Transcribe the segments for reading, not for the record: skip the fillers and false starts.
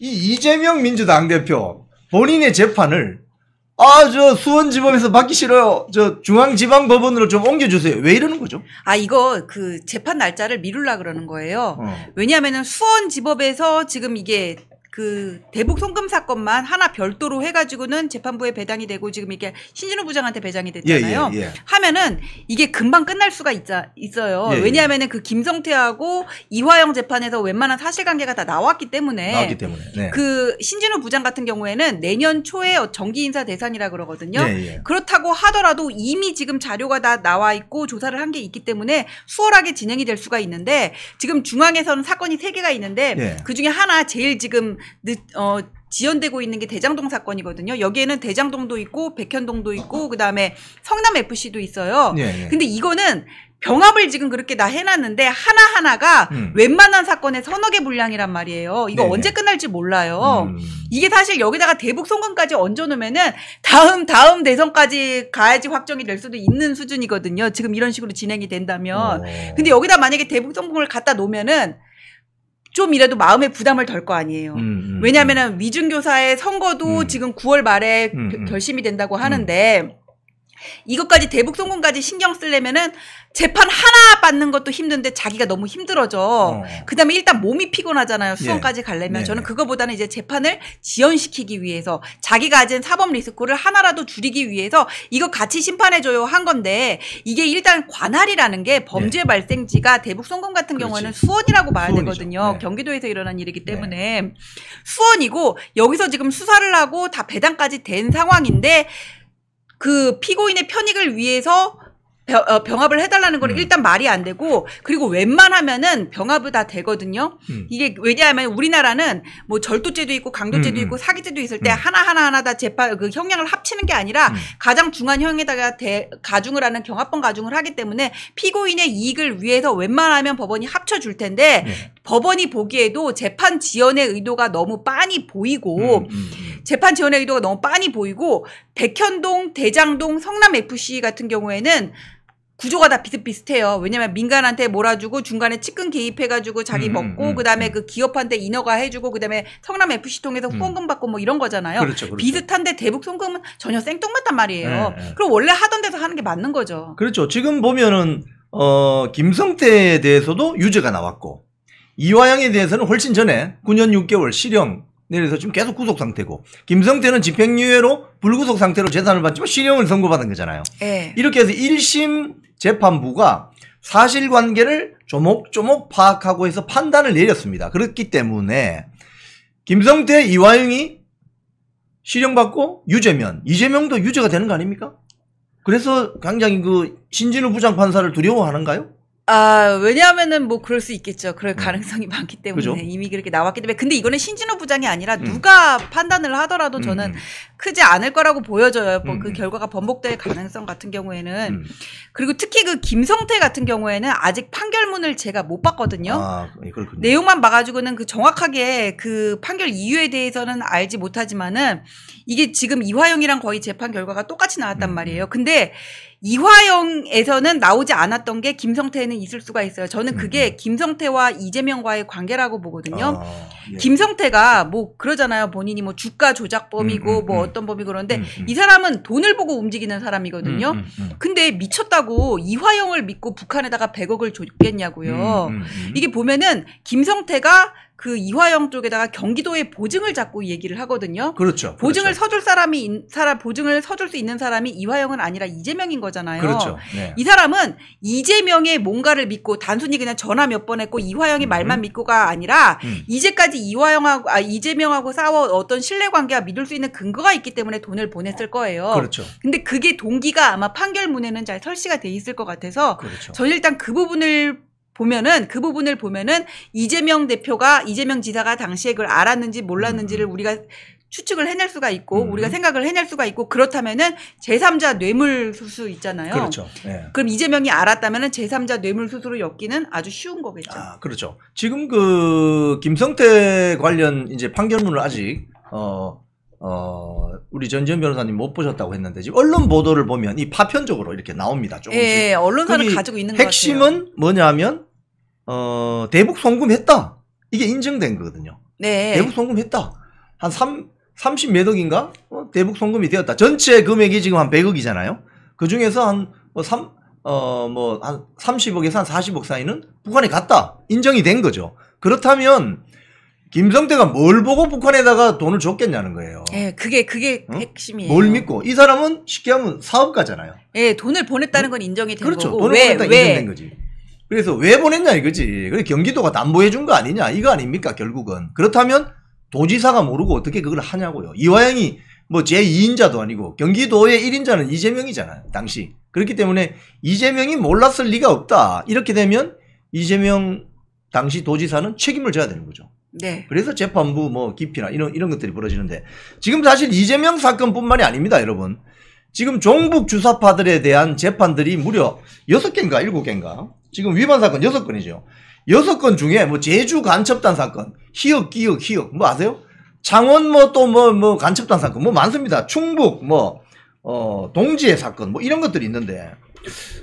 이 이재명 민주당 대표 본인의 재판을 저 수원지법에서 받기 싫어요. 저 중앙지방법원으로 좀 옮겨주세요. 왜 이러는 거죠? 이거 그 재판 날짜를 미루려 그러는 거예요. 왜냐하면은 수원지법에서 지금 이게 그 대북 송금 사건만 하나 별도로 해가지고는 재판부에 배당이 되고 지금 이게 신진우 부장한테 배당이 됐잖아요. 하면은 이게 금방 끝날 수가 있어요. 왜냐하면은 그 김성태하고 이화영 재판에서 웬만한 사실관계가 다 나왔기 때문에. 네. 그 신진우 부장 같은 경우에는 내년 초에 정기 인사 대상이라 그러거든요. 그렇다고 하더라도 이미 지금 자료가 다 나와 있고 조사를 한 게 있기 때문에 수월하게 진행이 될 수가 있는데 지금 중앙에서는 사건이 3개가 있는데 그 중에 하나 제일 지금 지연되고 있는 게 대장동 사건이거든요. 여기에는 대장동도 있고 백현동도 있고 그다음에 성남 FC도 있어요. 근데 이거는 병합을 지금 그렇게 다 해놨는데 하나하나가 웬만한 사건의 서너 개 분량이란 말이에요. 이거 언제 끝날지 몰라요. 이게 사실 여기다가 대북 송금까지 얹어놓으면은 다음 대선까지 가야지 확정이 될 수도 있는 수준이거든요. 지금 이런 식으로 진행이 된다면. 근데 여기다 만약에 대북 송금을 갖다 놓으면은 좀 이라도 마음의 부담을 덜 거 아니에요. 왜냐하면 위중교사의 선거도 지금 9월 말에 결심이 된다고 하는데 이것까지 대북 송금까지 신경 쓰려면은 재판 하나 받는 것도 힘든데 자기가 너무 힘들어져. 그다음에 일단 몸이 피곤하잖아요. 수원까지 가려면. 저는 그거보다는 이제 재판을 지연시키기 위해서 자기가 가진 사법 리스크를 하나라도 줄이기 위해서 이거 같이 심판해줘요 한 건데 이게 일단 관할이라는 게 범죄 발생지가 대북 송금 같은 경우에는 수원이라고 봐야 되거든요. 경기도에서 일어난 일이기 때문에 수원이고 여기서 지금 수사를 하고 다 배당까지 된 상황인데 그 피고인의 편익을 위해서 병합을 해달라는 건 일단 말이 안 되고 그리고 웬만하면은 병합이 다 되거든요. 이게 왜냐하면 우리나라는 뭐 절도죄도 있고 강도죄도 있고 사기죄도 있을 때 하나 다 재판 그 형량을 합치는 게 아니라 가장 중한 형에다가 가중을 하는 경합범 가중을 하기 때문에 피고인의 이익을 위해서 웬만하면 법원이 합쳐줄 텐데 법원이 보기에도 재판 지연의 의도가 너무 빤히 보이고 재판 지연의 의도가 너무 빤히 보이고 백현동, 대장동, 성남 FC 같은 경우에는 구조가 다 비슷비슷해요. 왜냐면 민간한테 몰아주고 중간에 측근 개입해가지고 자기 먹고 그다음에 그 기업한테 인허가 해주고 그다음에 성남 FC 통해서 후원금 받고 뭐 이런 거잖아요. 그렇죠. 비슷한데 대북 송금은 전혀 생뚱맞단 말이에요. 그럼 원래 하던 데서 하는 게 맞는 거죠. 그렇죠. 지금 보면은 김성태에 대해서도 유죄가 나왔고 이화영에 대해서는 훨씬 전에 9년 6개월 실형 내려서 지금 계속 구속 상태고 김성태는 집행유예로 불구속 상태로 재산을 받지만 실형을 선고받은 거잖아요. 이렇게 해서 1심 재판부가 사실관계를 조목조목 파악하고 해서 판단을 내렸습니다. 그렇기 때문에 김성태, 이화영이 실형받고 유죄면 이재명도 유죄가 되는 거 아닙니까? 그래서 굉장히 그 신진우 부장판사를 두려워하는가요? 왜냐하면은 뭐 그럴 수 있겠죠. 그럴 가능성이 많기 때문에 그죠? 이미 그렇게 나왔기 때문에. 근데 이거는 신진우 부장이 아니라 누가 판단을 하더라도 저는 크지 않을 거라고 보여져요. 그 결과가 번복될 가능성 같은 경우에는. 그리고 특히 그 김성태 같은 경우에는 아직 판결문을 제가 못 봤거든요. 그렇군요. 내용만 봐가지고는 그 정확하게 그 판결 이유에 대해서는 알지 못하지만은 이게 지금 이화영이랑 거의 재판 결과가 똑같이 나왔단 말이에요. 근데 이화영에서는 나오지 않았던 게 김성태에는 있을 수가 있어요. 저는 그게 김성태와 이재명과의 관계라고 보거든요. 김성태가 뭐 그러잖아요. 본인이 뭐 주가 조작범이고 뭐 어떤 범이고 그런데 이 사람은 돈을 보고 움직이는 사람이거든요. 근데 미쳤다고 이화영을 믿고 북한에다가 100억을 줬겠냐고요. 이게 보면은 김성태가 그 이화영 쪽에다가 경기도의 보증을 잡고 얘기를 하거든요. 그렇죠. 보증을 서줄 보증을 서줄 수 있는 사람이 이화영은 아니라 이재명인 거잖아요. 그렇죠. 이 사람은 이재명의 뭔가를 믿고 단순히 그냥 전화 몇 번 했고 이화영의 말만 믿고가 아니라 이제까지 이재명하고 싸워 어떤 신뢰관계와 믿을 수 있는 근거가 있기 때문에 돈을 보냈을 거예요. 그렇죠. 근데 그게 동기가 아마 판결문에는 잘 설치가 돼 있을 것 같아서 저는 일단 그 부분을 보면은 이재명 지사가 당시에 그걸 알았는지 몰랐는지를 우리가 추측을 해낼 수가 있고 우리가 생각을 해낼 수가 있고 그렇다면은 제3자 뇌물수수 있잖아요. 그렇죠. 그럼 이재명이 알았다면은 제3자 뇌물수수로 엮기는 아주 쉬운 거겠죠. 그렇죠. 지금 그 김성태 관련 이제 판결문을 아직 우리 전지현 변호사님 못 보셨다고 했는데 지금 언론 보도를 보면 이 파편적으로 이렇게 나옵니다. 조금씩. 언론사는 가지고 있는 것 같아요. 핵심은 뭐냐면 대북 송금했다. 이게 인정된 거거든요. 네. 대북 송금했다. 한 30 몇 억인가? 대북 송금이 되었다. 전체 금액이 지금 한 100억이잖아요. 그 중에서 한 30억에서 한 40억 사이는 북한에 갔다. 인정이 된 거죠. 그렇다면 김성태가 뭘 보고 북한에다가 돈을 줬겠냐는 거예요. 예, 그게 핵심이에요. 뭘 믿고? 이 사람은 쉽게 하면 사업가잖아요. 예, 돈을 보냈다는 건 인정이 된 그렇죠. 거고. 돈을 보냈다 인정된 거지. 그래서 왜 보냈냐 이거지. 그래 경기도가 담보해 준 거 아니냐 이거 아닙니까 결국은. 그렇다면 도지사가 모르고 어떻게 그걸 하냐고요. 이화영이 뭐 제2인자도 아니고 경기도의 1인자는 이재명이잖아요. 당시. 그렇기 때문에 이재명이 몰랐을 리가 없다. 이렇게 되면 이재명 당시 도지사는 책임을 져야 되는 거죠. 네. 그래서 재판부 뭐 기피나 이런 것들이 벌어지는데 지금 사실 이재명 사건뿐만이 아닙니다, 여러분. 지금 종북 주사파들에 대한 재판들이 무려 6개인가 7개인가 지금 위반 사건 6건이죠. 6건 중에 뭐 제주 간첩단 사건, 희역, 기역, 희역 뭐 아세요? 창원 뭐 또 뭐 간첩단 사건 뭐 많습니다. 충북 뭐 동지의 사건 뭐 이런 것들이 있는데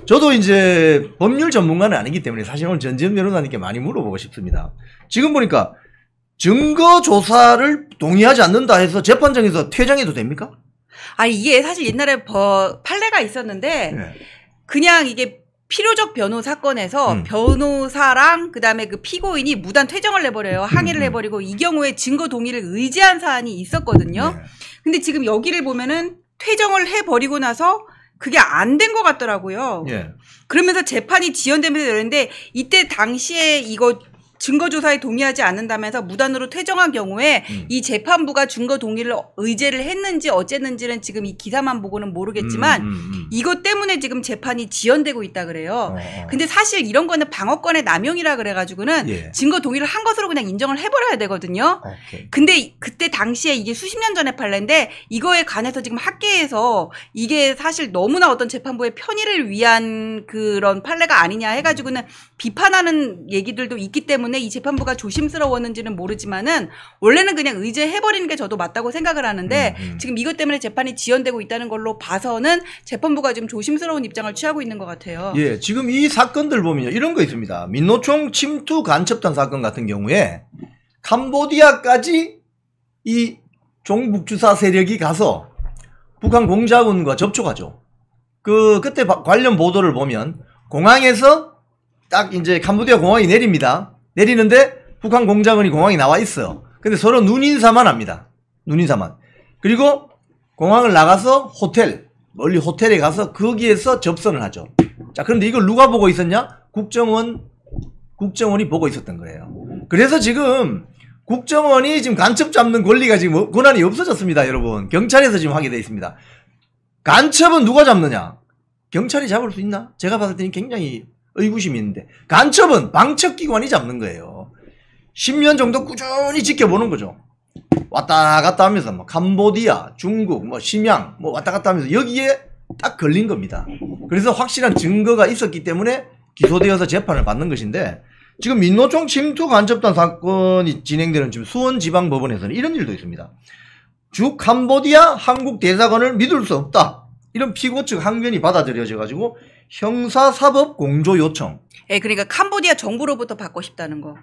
저도 이제 법률 전문가는 아니기 때문에 사실 오늘 전지현 변호사님께 많이 물어보고 싶습니다. 지금 보니까 증거 조사를 동의하지 않는다 해서 재판정에서 퇴장해도 됩니까? 아니 이게 사실 옛날에 판례가 있었는데 네. 그냥 이게 필요적 변호 사건에서 변호사랑 그다음에 그 피고인이 무단 퇴정을 내버려요. 항의를 해버리고 이 경우에 증거 동의를 의지한 사안이 있었거든요. 네. 근데 지금 여기를 보면은 퇴정을 해버리고 나서 그게 안 된 것 같더라고요. 예. 그러면서 재판이 지연되면서 이러는데 이때 당시에 이거 증거조사에 동의하지 않는다면서 무단으로 퇴정한 경우에 이 재판부가 증거 동의를 의제를 했는지 어쨌는지는 지금 이 기사만 보고는 모르겠지만 이것 때문에 지금 재판이 지연되고 있다 그래요. 근데 사실 이런 거는 방어권의 남용이라 그래가지고는 예. 증거 동의를 한 것으로 그냥 인정을 해버려야 되거든요. 오케이. 근데 그때 당시에 이게 수십 년 전에 판례인데 이거에 관해서 지금 학계에서 이게 사실 너무나 어떤 재판부의 편의를 위한 그런 판례가 아니냐 해가지고는 비판하는 얘기들도 있기 때문에 이 재판부가 조심스러웠는지는 모르지만은 원래는 그냥 의제해버리는 게 저도 맞다고 생각을 하는데 지금 이것 때문에 재판이 지연되고 있다는 걸로 봐서는 재판부가 좀 조심스러운 입장을 취하고 있는 것 같아요. 예, 지금 이 사건들 보면요. 이런 거 있습니다. 민노총 침투 간첩단 사건 같은 경우에 캄보디아까지 이 종북주사 세력이 가서 북한 공작원과 접촉하죠. 그때 관련 보도를 보면 공항에서 딱 이제 캄보디아 공항이 내립니다. 내리는데 북한 공작원이 공항에 나와 있어요. 근데 서로 눈인사만 합니다. 눈인사만. 그리고 공항을 나가서 멀리 호텔에 가서 거기에서 접선을 하죠. 자, 그런데 이걸 누가 보고 있었냐? 국정원이 보고 있었던 거예요. 그래서 지금 국정원이 지금 간첩 잡는 권리가 지금 권한이 없어졌습니다, 여러분. 경찰에서 지금 하게 돼 있습니다. 간첩은 누가 잡느냐? 경찰이 잡을 수 있나? 제가 봤을 때는 굉장히 의구심이 있는데 간첩은 방첩기관이 잡는 거예요. 10년 정도 꾸준히 지켜보는 거죠. 왔다 갔다 하면서 뭐 캄보디아, 중국, 뭐 심양 뭐 왔다 갔다 하면서 여기에 딱 걸린 겁니다. 그래서 확실한 증거가 있었기 때문에 기소되어서 재판을 받는 것인데 지금 민노총 침투 간첩단 사건이 진행되는 지금 수원지방법원에서는 이런 일도 있습니다. 주 캄보디아 한국 대사관을 믿을 수 없다. 이런 피고 측 항변이 받아들여져 가지고 형사사법 공조 요청. 예, 그러니까 캄보디아 정부로부터 받고 싶다는 거.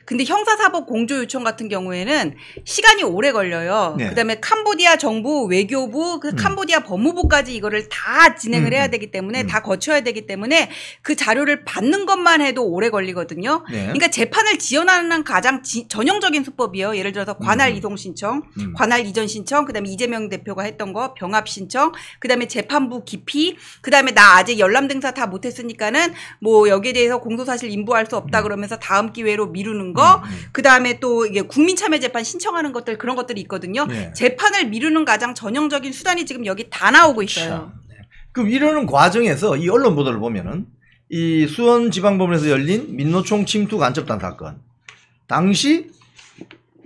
근데 형사사법 공조 요청 같은 경우에는 시간이 오래 걸려요. 네. 그다음에 캄보디아 정부, 외교부, 그 캄보디아 법무부까지 이거를 다 진행을 해야 되기 때문에 다 거쳐야 되기 때문에 그 자료를 받는 것만 해도 오래 걸리거든요. 네. 그러니까 재판을 지연하는 가장 전형적인 수법이요. 예를 들어서 관할 이송 신청, 관할 이전 신청, 그다음에 이재명 대표가 했던 거 병합 신청, 그다음에 재판부 기피, 그다음에 나 아직 열람 등사 다 못했으니까는 뭐 여기에 대해서 공소사실 인부할 수 없다 그러면서 다음 기회로 미루는 거, 그다음에 또 이게 국민참여재판 신청하는 것들 그런 것들이 있거든요. 네. 재판을 미루는 가장 전형적인 수단이 지금 여기 다 나오고 있어요. 네. 그럼 이러는 과정에서 이 언론 보도를 보면은 이 수원지방법원에서 열린 민노총 침투 간첩단 사건 당시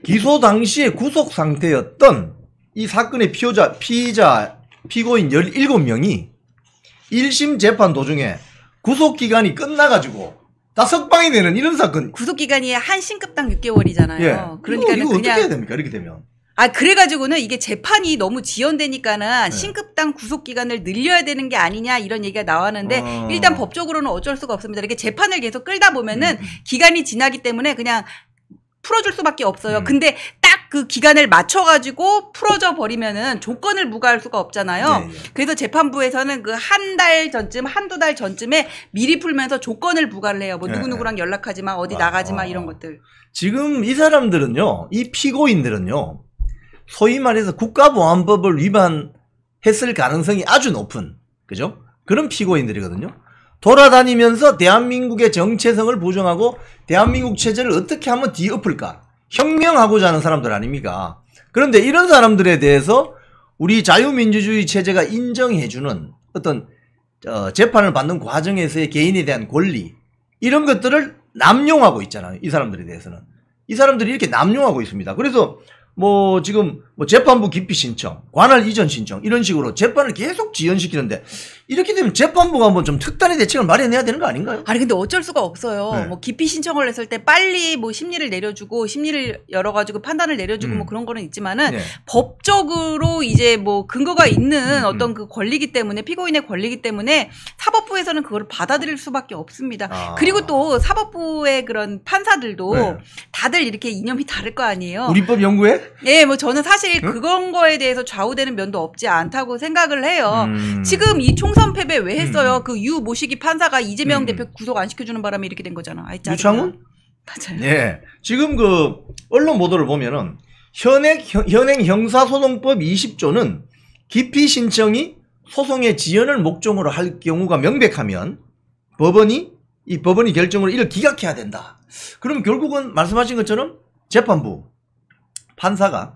기소 당시에 구속 상태였던 이 사건의 피고인 17명이 1심 재판 도중에 구속기간이 끝나가지고 다 석방이 되는 이런 사건. 구속기간이 한 신급당 6개월이잖아요. 예. 그러니까 이거 그냥 어떻게 해야 됩니까? 이렇게 되면. 그래가지고는 이게 재판이 너무 지연되니까는 신급당 구속기간을 늘려야 되는 게 아니냐 이런 얘기가 나왔는데 일단 법적으로는 어쩔 수가 없습니다. 이렇게 재판을 계속 끌다 보면은 기간이 지나기 때문에 그냥 풀어줄 수밖에 없어요. 근데 딱 그 기간을 맞춰가지고 풀어져 버리면은 조건을 부과할 수가 없잖아요. 네. 그래서 재판부에서는 그 한 달 전쯤, 한두 달 전쯤에 미리 풀면서 조건을 부과를 해요. 뭐 누구누구랑 연락하지 마, 어디 나가지 마, 이런 것들. 지금 이 사람들은요, 이 피고인들은요, 소위 말해서 국가보안법을 위반했을 가능성이 아주 높은, 그죠? 그런 피고인들이거든요. 돌아다니면서 대한민국의 정체성을 부정하고 대한민국 체제를 어떻게 하면 뒤엎을까? 혁명하고자 하는 사람들 아닙니까? 그런데 이런 사람들에 대해서 우리 자유민주주의 체제가 인정해주는 어떤 재판을 받는 과정에서의 개인에 대한 권리, 이런 것들을 남용하고 있잖아요. 이 사람들에 대해서는. 이 사람들이 이렇게 남용하고 있습니다. 그래서 뭐 지금 뭐 재판부 기피 신청, 관할 이전 신청 이런 식으로 재판을 계속 지연시키는데, 이렇게 되면 재판부가 한번 좀 특단의 대책을 마련해야 되는 거 아닌가요? 아니 근데 어쩔 수가 없어요. 네. 뭐 기피 신청을 했을 때 빨리 뭐 심리를 내려주고 심리를 열어가지고 판단을 내려주고 뭐 그런 거는 있지만은 네. 법적으로 이제 뭐 근거가 있는 어떤 그 권리기 때문에, 피고인의 권리기 때문에 사법부에서는 그걸 받아들일 수밖에 없습니다. 그리고 또 사법부의 그런 판사들도 네. 다들 이렇게 이념이 다를 거 아니에요. 우리법 연구회? 네, 뭐 저는 사실 그런 거에 대해서 좌우되는 면도 없지 않다고 생각을 해요. 지금 이 총선 패배 왜 했어요? 그 유 모시기 판사가 이재명 대표 구속 안 시켜주는 바람에 이렇게 된 거잖아. 유창훈? 맞아요. 네. 지금 그 언론 보도를 보면은 현행 형사소송법 20조는 기피 신청이 소송의 지연을 목적으로 할 경우가 명백하면 법원이 결정으로 이를 기각해야 된다. 그럼 결국은 말씀하신 것처럼 재판부 판사가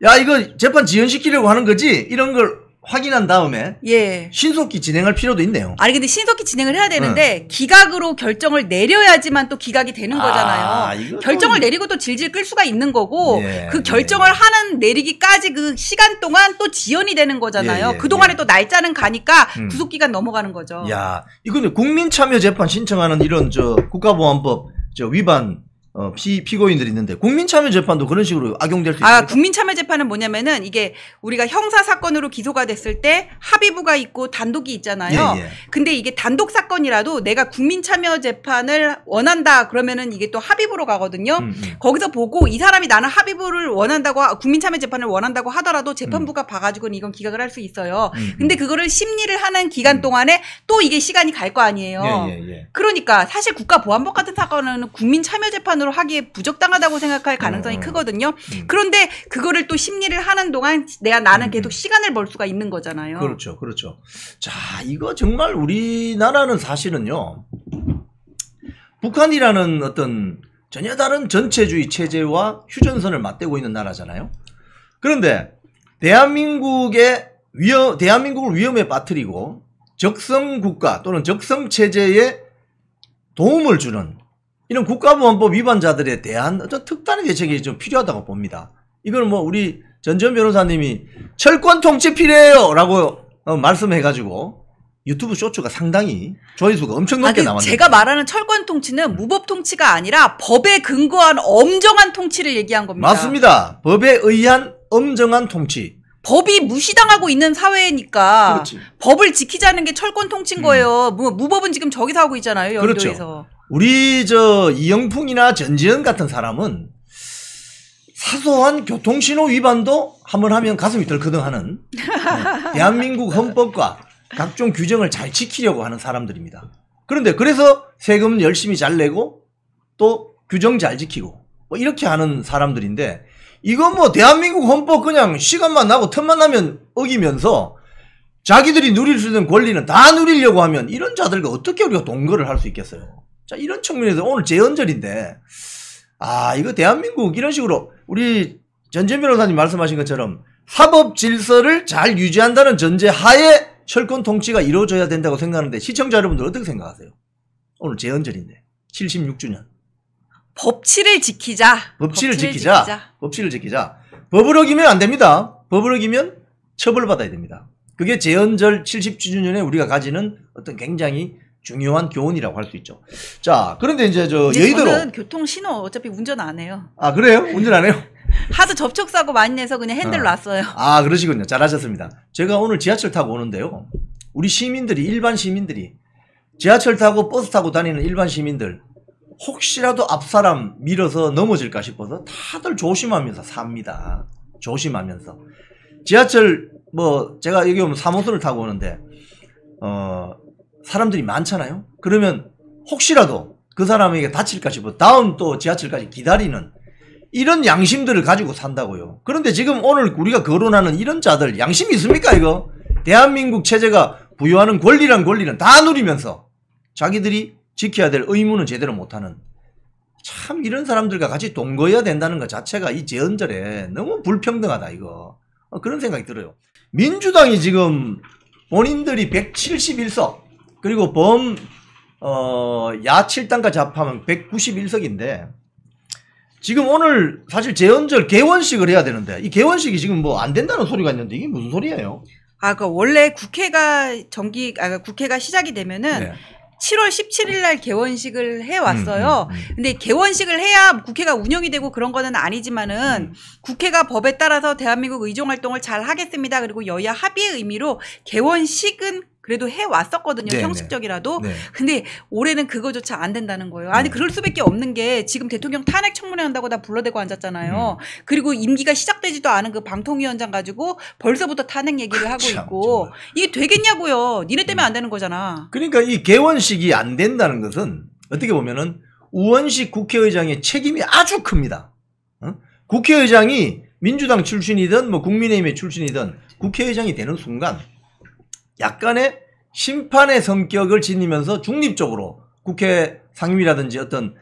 야 이거 재판 지연시키려고 하는 거지? 이런 걸 확인한 다음에 예. 신속히 진행할 필요도 있네요. 아니 근데 신속히 진행을 해야 되는데 기각으로 결정을 내려야지만 또 기각이 되는 거잖아요. 결정을 내리고 또 질질 끌 수가 있는 거고 그 결정을 하는 내리기까지 그 시간 동안 또 지연이 되는 거잖아요. 그동안에 또 날짜는 가니까 구속기간 넘어가는 거죠. 야, 이거는 국민참여재판 신청하는 이런 국가보안법 위반 피고인들이 있는데 국민참여재판도 그런 식으로 악용될 수 있습니까? 국민참여재판은 뭐냐면은 이게 우리가 형사사건으로 기소가 됐을 때 합의부가 있고 단독이 있잖아요. 근데 이게 단독 사건이라도 내가 국민참여재판을 원한다 그러면은 이게 또 합의부로 가거든요. 거기서 보고 이 사람이 나는 합의부를 원한다고, 국민참여재판을 원한다고 하더라도 재판부가 봐가지고는 이건 기각을 할 수 있어요. 근데 그거를 심리를 하는 기간 동안에 또 이게 시간이 갈 거 아니에요. 그러니까 사실 국가보안법 같은 사건은 국민참여재판으로 하기에 부적당하다고 생각할 가능성이 크거든요. 그런데 그거를 또 심리를 하는 동안 나는 계속 시간을 벌 수가 있는 거잖아요. 그렇죠. 그렇죠. 자, 이거 정말 우리나라는 사실은요, 북한이라는 어떤 전혀 다른 전체주의 체제와 휴전선을 맞대고 있는 나라잖아요. 그런데 대한민국을 위험에 빠뜨리고 적성국가 또는 적성체제에 도움을 주는 이런 국가보안법 위반자들에 대한 어떤 특단의 대책이 좀 필요하다고 봅니다. 이걸 뭐 우리 전지현 변호사님이 철권 통치 필요해요 라고 말씀해가지고 유튜브 쇼츠가 상당히 조회수가 엄청 높게 나왔는데, 제가 말하는 철권 통치는 무법 통치가 아니라 법에 근거한 엄정한 통치를 얘기한 겁니다. 맞습니다. 법에 의한 엄정한 통치. 법이 무시당하고 있는 사회니까 그렇지. 법을 지키자는 게 철권 통치인 거예요. 무법은 지금 저기서 하고 있잖아요. 여의도에서. 그렇죠. 우리 이영풍이나 전지현 같은 사람은 사소한 교통신호 위반도 한번 하면 가슴이 덜커덩하는 대한민국 헌법과 각종 규정을 잘 지키려고 하는 사람들입니다. 그런데 그래서 세금 열심히 잘 내고 또 규정 잘 지키고 뭐 이렇게 하는 사람들인데, 이건 뭐 대한민국 헌법 그냥 시간만 나고 틈만 나면 어기면서 자기들이 누릴 수 있는 권리는 다 누리려고 하면 이런 자들과 어떻게 우리가 동거를 할 수 있겠어요? 자, 이런 측면에서 오늘 재헌절인데, 이거 대한민국 이런 식으로 우리 전지현 변호사님 말씀하신 것처럼 사법 질서를 잘 유지한다는 전제 하에 철권 통치가 이루어져야 된다고 생각하는데, 시청자 여러분들 어떻게 생각하세요? 오늘 재헌절인데 76주년. 법치를 지키자. 법치를 지키자. 법을 어기면 안 됩니다. 법을 어기면 처벌받아야 됩니다. 그게 재헌절 70주년에 우리가 가지는 어떤 굉장히 중요한 교훈이라고 할 수 있죠. 자, 그런데 이제 여의도로. 저는 교통신호 어차피 운전 안 해요. 아, 그래요? 운전 안 해요? 하도 접촉사고 많이 내서 그냥 핸들 놨어요. 아, 그러시군요. 잘하셨습니다. 제가 오늘 지하철 타고 오는데요, 우리 일반 시민들이 지하철 타고 버스 타고 다니는 일반 시민들 혹시라도 앞사람 밀어서 넘어질까 싶어서 다들 조심하면서 삽니다. 조심하면서. 지하철 뭐 제가 여기 오면 3호선을 타고 오는데 사람들이 많잖아요. 그러면 혹시라도 그 사람에게 다칠까 싶어 다음 또 지하철까지 기다리는 이런 양심들을 가지고 산다고요. 그런데 지금 오늘 우리가 거론하는 이런 자들 양심이 있습니까 이거? 대한민국 체제가 부여하는 권리란 권리는 다 누리면서 자기들이 지켜야 될 의무는 제대로 못하는 참 이런 사람들과 같이 동거해야 된다는 것 자체가 이 제헌절에 너무 불평등하다 이거. 그런 생각이 들어요. 민주당이 지금 본인들이 171석 그리고 야 7당까지 합하면 191석인데 지금 오늘 사실 제헌절 개원식을 해야 되는데 이 개원식이 지금 뭐 안 된다는 소리가 있는데 이게 무슨 소리예요? 그 원래 국회가 국회가 시작이 되면은 네. 7월 17일 날 개원식을 해왔어요. 근데 개원식을 해야 국회가 운영이 되고 그런 거는 아니지만은 국회가 법에 따라서 대한민국 의정활동을 잘 하겠습니다. 그리고 여야 합의의 의미로 개원식은 그래도 해왔었거든요. 네네. 형식적이라도. 네. 근데 올해는 그거조차 안 된다는 거예요. 아니 그럴 수밖에 없는 게 지금 대통령 탄핵 청문회 한다고 다 불러대고 앉았잖아요. 그리고 임기가 시작되지도 않은 그 방통위원장 가지고 벌써부터 탄핵 얘기를 하고 있고 이게 되겠냐고요. 니네 때문에 안 되는 거잖아. 그러니까 이 개원식이 안 된다는 것은 어떻게 보면은 우원식 국회의장의 책임이 아주 큽니다. 국회의장이 민주당 출신이든 뭐 국민의힘의 출신이든 국회의장이 되는 순간 약간의 심판의 성격을 지니면서 중립적으로 국회 상임위라든지 어떤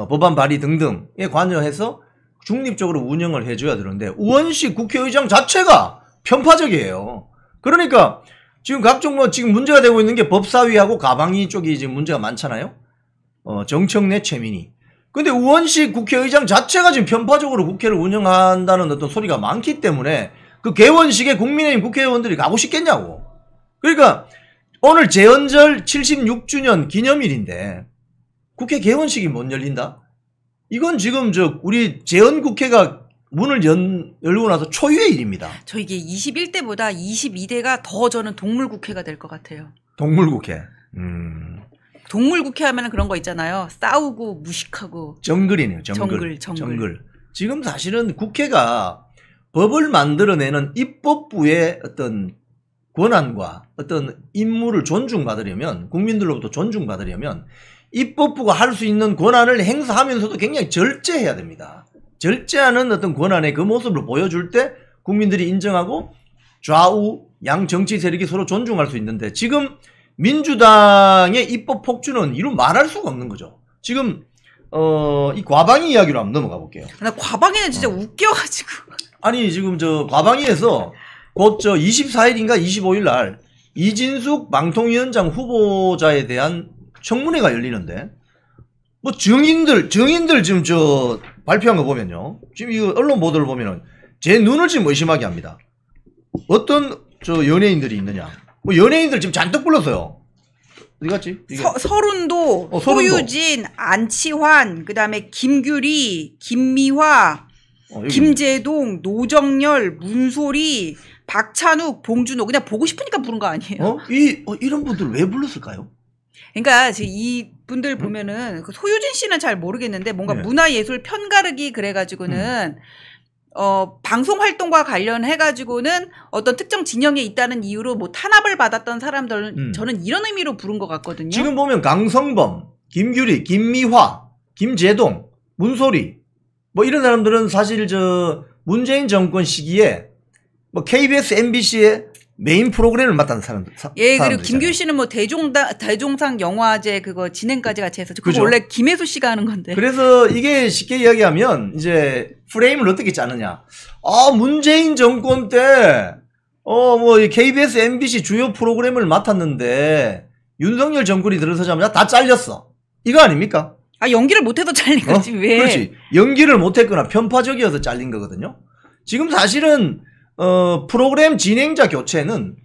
법안 발의 등등에 관여해서 중립적으로 운영을 해줘야 되는데 우원식 국회의장 자체가 편파적이에요. 그러니까 지금 각종 뭐 지금 문제가 되고 있는 게 법사위하고 가방위 쪽이 지금 문제가 많잖아요. 정청래, 최민희. 근데 우원식 국회의장 자체가 지금 편파적으로 국회를 운영한다는 어떤 소리가 많기 때문에 그 개원식에 국민의힘 국회의원들이 가고 싶겠냐고. 그러니까 오늘 제헌절 76주년 기념일인데 국회 개원식이 못 열린다? 이건 지금 우리 제헌국회가 문을 열고 나서 초유의 일입니다. 저 이게 21대보다 22대가 더 저는 동물국회가 될 것 같아요. 동물국회. 동물국회 하면 그런 거 있잖아요. 싸우고 무식하고. 정글이네요. 정글. 정글. 지금 사실은 국회가 법을 만들어내는 입법부의 어떤 권한과 어떤 임무를 존중받으려면 국민들로부터 존중받으려면 입법부가 할 수 있는 권한을 행사하면서도 굉장히 절제해야 됩니다. 절제하는 어떤 권한의 그 모습을 보여줄 때 국민들이 인정하고 좌우 양 정치 세력이 서로 존중할 수 있는데 지금 민주당의 입법 폭주는 이루 말할 수가 없는 거죠. 지금 이 과방위 이야기로 한번 넘어가 볼게요. 나 과방위는 진짜 웃겨가지고. 아니 지금 과방위에서 곧 24일인가 25일 날 이진숙 방통위원장 후보자에 대한 청문회가 열리는데 뭐 증인들 지금 발표한 거 보면요. 지금 이거 언론 보도를 보면은 제 눈을 지금 의심하게 합니다. 어떤 연예인들이 있느냐. 뭐 연예인들 지금 잔뜩 불렀어요. 어디 갔지? 서른도, 소유진, 안치환, 그다음에 김규리, 김미화, 김재동, 노정열, 문소리, 박찬욱, 봉준호 그냥 보고 싶으니까 부른 거 아니에요? 이런 분들 왜 불렀을까요? 그러니까 이 분들 보면은 그 소유진 씨는 잘 모르겠는데 뭔가 네. 문화예술 편가르기 그래가지고는 방송 활동과 관련해 가지고는 어떤 특정 진영에 있다는 이유로 뭐 탄압을 받았던 사람들은 저는 이런 의미로 부른 것 같거든요. 지금 보면 강성범, 김규리, 김미화, 김재동, 문소리 뭐 이런 사람들은 사실 문재인 정권 시기에 뭐 KBS, MBC의 메인 프로그램을 맡았던 사람들. 그리고 김규리 씨는 뭐 대종상 영화제 그거 진행까지 같이 했었죠. 그거 원래 김혜수 씨가 하는 건데. 그래서 이게 쉽게 이야기하면 이제 프레임을 어떻게 짜느냐. 문재인 정권 때 뭐 KBS, MBC 주요 프로그램을 맡았는데 윤석열 정권이 들어서자마자 다 잘렸어. 이거 아닙니까? 연기를 못해서 잘린 거지 왜? 그렇지. 연기를 못했거나 편파적이어서 잘린 거거든요. 지금 사실은 프로그램 진행자 교체는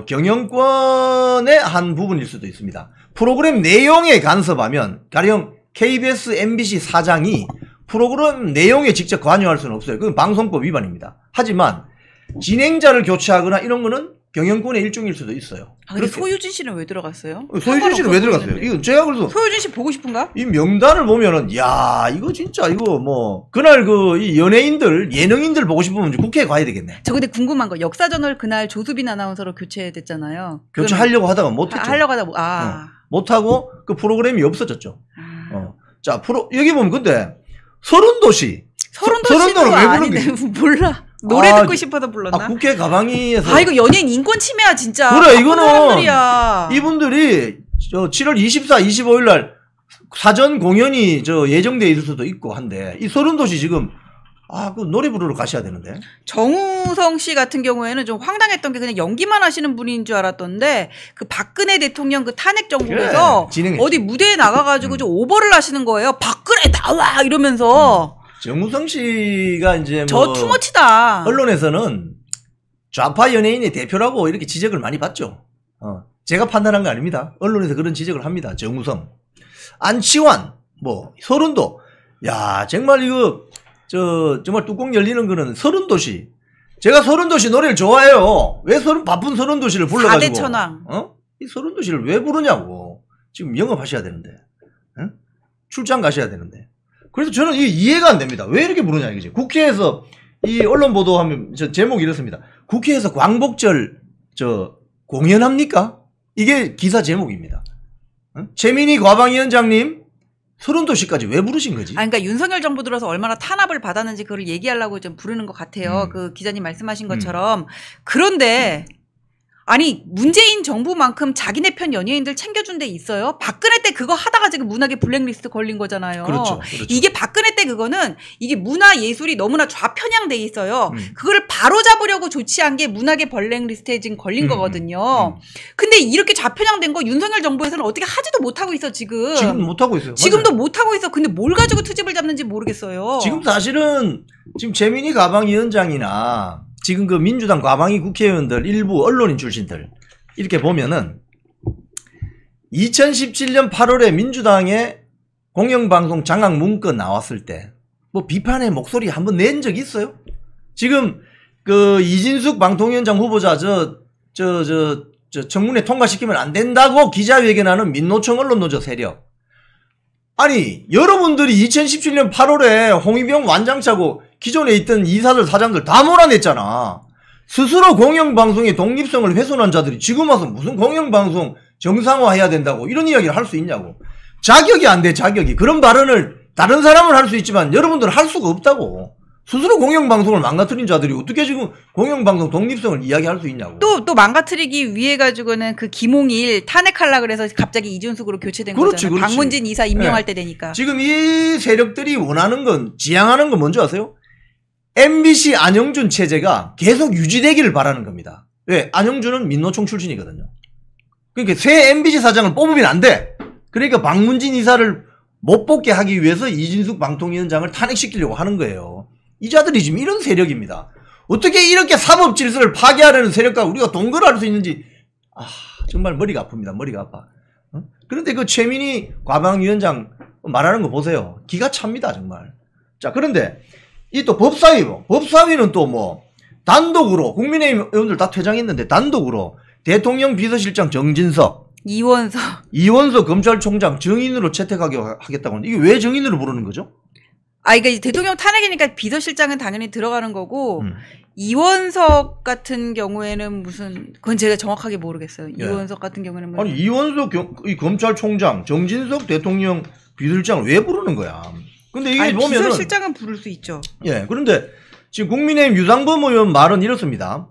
경영권의 한 부분일 수도 있습니다. 프로그램 내용에 간섭하면 가령 KBS, MBC 사장이 프로그램 내용에 직접 관여할 수는 없어요. 그건 방송법 위반입니다. 하지만 진행자를 교체하거나 이런 거는 경영권의 일종일 수도 있어요. 아, 근데 소유진 씨는 왜 들어갔어요? 소유진 씨는 왜 들어갔어요? 이거 제가 그래서 소유진 씨 보고 싶은가? 이 명단을 보면은 야 이거 진짜 이거 뭐 그날 그 이 연예인들 예능인들 보고 싶으면 국회에 가야 되겠네. 저 근데 궁금한 거 역사저널 그날 조수빈 아나운서로 교체됐잖아요. 교체하려고 하다가 못했죠. 하려고 하다가 못하고 그 프로그램이 없어졌죠. 자 여기 보면 근데 서른도시 서른도는 왜 부르는데 몰라. 노래 듣고 싶어서 불렀나? 국회 가방위에서 이거 연예인 인권 침해야 진짜. 그래 이거는 사람들이야. 이분들이 저 7월 24, 25일 날 사전 공연이 저 예정돼 있을 수도 있고 한데 이 서른도시 지금 그 노래 부르러 가셔야 되는데. 정우성 씨 같은 경우에는 좀 황당했던 게 그냥 연기만 하시는 분인 줄 알았던데 그 박근혜 대통령 그 탄핵 정국에서 어디 무대에 나가가지고 좀 오버를 하시는 거예요. 박근혜 나와 이러면서. 정우성 씨가 이제 저 투머치다. 언론에서는 좌파 연예인의 대표라고 이렇게 지적을 많이 받죠. 제가 판단한 거 아닙니다. 언론에서 그런 지적을 합니다. 정우성, 안치환, 뭐 서른도. 야 정말 이거 정말 뚜껑 열리는 거는 서른도시. 제가 서른도시 노래를 좋아해요. 왜 바쁜 서른도시를 불러가지고 4대 천왕. 이 서른도시를 왜 부르냐고. 지금 영업하셔야 되는데, 출장 가셔야 되는데. 그래서 저는 이게 이해가 안 됩니다. 왜 이렇게 부르냐 이거지. 국회에서 이 언론 보도하면 제목이 이렇습니다. 국회에서 광복절 공연합니까? 이게 기사 제목입니다. 최민희 과방위원장님 서른도시까지 왜 부르신 거지? 그러니까 윤석열 정부 들어서 얼마나 탄압을 받았는지 그걸 얘기하려고 좀 부르는 것 같아요. 그 기자님 말씀하신 것처럼. 그런데 아니 문재인 정부만큼 자기네 편 연예인들 챙겨준 데 있어요? 박근혜 때 그거 하다가 지금 문학의 블랙리스트 걸린 거잖아요. 그렇죠. 이게 박근혜 때 그거는 이게 문화 예술이 너무나 좌편향돼 있어요. 그거를 바로 잡으려고 조치한 게 문학의 블랙리스트에 지금 걸린 거거든요. 근데 이렇게 좌편향된 거 윤석열 정부에서는 어떻게 하지도 못하고 있어 지금. 지금 못하고 있어요. 지금도 못하고 있어. 근데 뭘 가지고 트집을 잡는지 모르겠어요. 지금 사실은 지금 최민희 가방위원장이나 지금 그 민주당 과방위 국회의원들 일부 언론인 출신들 이렇게 보면은 2017년 8월에 민주당의 공영방송 장악 문건 나왔을 때 뭐 비판의 목소리 한번 낸 적이 있어요? 지금 그 이진숙 방통위원장 후보자 청문회 통과시키면 안 된다고 기자회견하는 민노총 언론노조 세력. 아니 여러분들이 2017년 8월에 홍위병 완장차고 기존에 있던 이사들 사장들 다 몰아냈잖아. 스스로 공영방송의 독립성을 훼손한 자들이 지금 와서 무슨 공영방송 정상화해야 된다고 이런 이야기를 할 수 있냐고. 자격이 안 돼. 자격이. 그런 발언을 다른 사람은 할 수 있지만 여러분들은 할 수가 없다고. 스스로 공영방송을 망가뜨린 자들이 어떻게 지금 공영방송 독립성을 이야기할 수 있냐고. 또 망가뜨리기 위해 가지고는 그 김홍일 탄핵하려고 그래서 갑자기 이준숙으로 교체된 거잖아요. 박문진 이사 임명할 때 되니까. 지금 이 세력들이 원하는 건 지향하는 건 뭔지 아세요? MBC 안영준 체제가 계속 유지되기를 바라는 겁니다. 왜? 안영준은 민노총 출신이거든요. 그러니까 새 MBC 사장을 뽑으면 안 돼. 그러니까 박문진 이사를 못 뽑게 하기 위해서 이진숙 방통위원장을 탄핵시키려고 하는 거예요. 이 자들이 지금 이런 세력입니다. 어떻게 이렇게 사법 질서를 파괴하려는 세력과 우리가 동거를 할 수 있는지 정말 머리가 아픕니다. 머리가 아파. 그런데 그 최민희 과방위원장 말하는 거 보세요. 기가 찹니다 정말. 자 그런데 이 또 법사위는 또 뭐 단독으로 국민의힘 의원들 다 퇴장했는데 단독으로 대통령 비서실장 정진석 이원석 검찰총장 증인으로 채택하게 하겠다고 하는데 이게 왜 증인으로 부르는 거죠? 그러니까 대통령 탄핵이니까 비서실장은 당연히 들어가는 거고 이원석 같은 경우에는 그건 제가 정확하게 모르겠어요. 이원석 같은 경우는 아니 이원석 이 검찰총장 정진석 대통령 비서실장을 왜 부르는 거야? 근데 이게 보면은 비서실장은 부를 수 있죠. 그런데 지금 국민의힘 유상범 의원 말은 이렇습니다.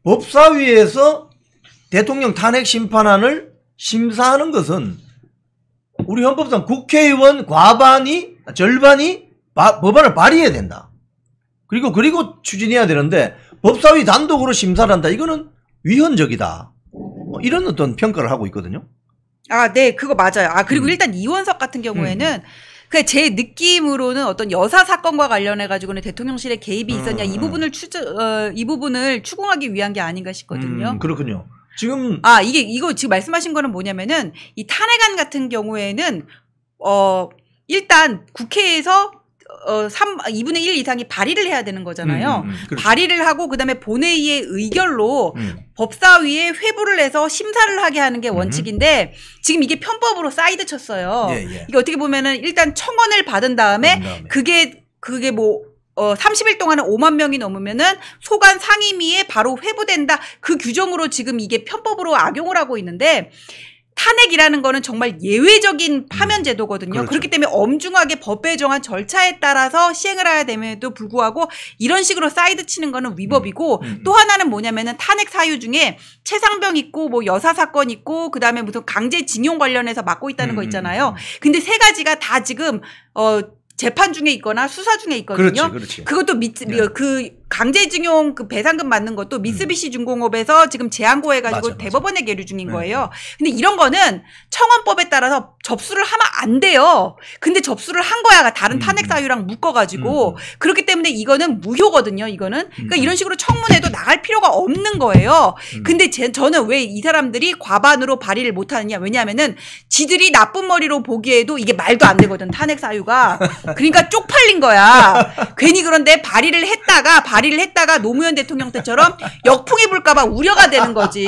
법사위에서 대통령 탄핵 심판안을 심사하는 것은 우리 헌법상 국회의원 절반이 법안을 발의해야 된다. 그리고 추진해야 되는데 법사위 단독으로 심사를 한다. 이거는 위헌적이다. 이런 어떤 평가를 하고 있거든요. 네, 그거 맞아요. 그리고 일단 이원석 같은 경우에는 제 느낌으로는 어떤 여사 사건과 관련해 가지고는 대통령실에 개입이 있었냐 이 부분을 추궁하기 위한 게 아닌가 싶거든요. 그렇군요. 지금 이거 지금 말씀하신 거는 뭐냐면은 이 탄핵안 같은 경우에는 일단 국회에서 2분의 1 이상이 발의를 해야 되는 거잖아요. 그렇죠. 발의를 하고 그다음에 본회의의 의결로 법사위에 회부를 해서 심사를 하게 하는 게 원칙인데 지금 이게 편법으로 사이드 쳤어요. 이게 어떻게 보면은 일단 청원을 받은 다음에 그게 뭐 30일 동안에 5만 명이 넘으면은 소관 상임위에 바로 회부된다. 그 규정으로 지금 이게 편법으로 악용을 하고 있는데 탄핵이라는 거는 정말 예외적인 파면 제도거든요. 그렇죠. 그렇기 때문에 엄중하게 법에 정한 절차에 따라서 시행을 해야 됨에도 불구하고 이런 식으로 사이드 치는 거는 위법이고 또 하나는 뭐냐면은 탄핵 사유 중에 최상병 있고 뭐 여사 사건 있고 그다음에 무슨 강제징용 관련해서 맡고 있다는 거 있잖아요. 근데 세 가지가 다 지금 재판 중에 있거나 수사 중에 있거든요. 그렇지. 그것도 그 강제징용 그 배상금 맞는 것도 미쓰비시 중공업에서 지금 재항고해가지고 대법원에 계류 중인 거예요. 근데 이런 거는 청원법에 따라서 접수를 하면 안 돼요. 근데 접수를 한 거야. 다른 탄핵 사유랑 묶어가지고. 그렇기 때문에 이거는 무효거든요. 이거는. 그러니까 이런 식으로 청문회도 나갈 필요가 없는 거예요. 근데 저는 왜 이 사람들이 과반으로 발의를 못 하느냐. 왜냐하면은 지들이 나쁜 머리로 보기에도 이게 말도 안 되거든. 탄핵 사유가. 그러니까 쪽팔린 거야. 괜히 그런데 발의를 했다가 노무현 대통령 때처럼 역풍이 불까봐 우려가 되는 거지.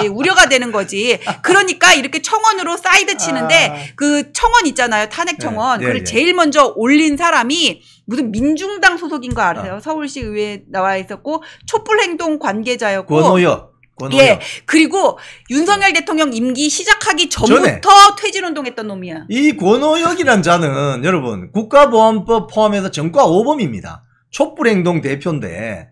그러니까 이렇게 청원으로 사이드 치는데 그 청원 있잖아요. 탄핵 청원. 그걸 제일 먼저 올린 사람이 무슨 민중당 소속인 거 아세요? 서울시 의회에 나와 있었고 촛불행동 관계자였고. 권오혁. 예. 그리고 윤석열 대통령 임기 시작하기 전부터 퇴진운동했던 놈이야. 이 권오혁이란 자는 여러분 국가보안법 포함해서 전과 5범입니다. 촛불행동 대표인데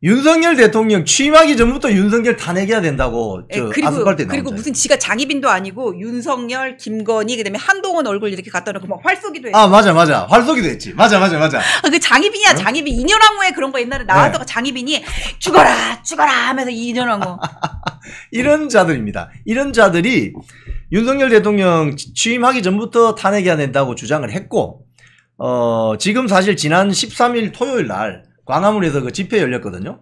윤석열 대통령 취임하기 전부터 윤석열 탄핵해야 된다고 아스팔트에 나오잖아요. 그리고 무슨 지가 장희빈도 아니고 윤석열, 김건희 그다음에 한동훈 얼굴 이렇게 갖다 놓고 막 활쏘기도 했어. 아 맞아. 활쏘기도 했지. 맞아. 그 장희빈이야. 장희빈 이년왕후에 그런 거 옛날에 나왔다가 장희빈이 죽어라 하면서 이년왕후. 이런 자들입니다. 이런 자들이 윤석열 대통령 취임하기 전부터 탄핵해야 된다고 주장을 했고 지금 사실 지난 13일 토요일 날 광화문에서 그 집회 열렸거든요.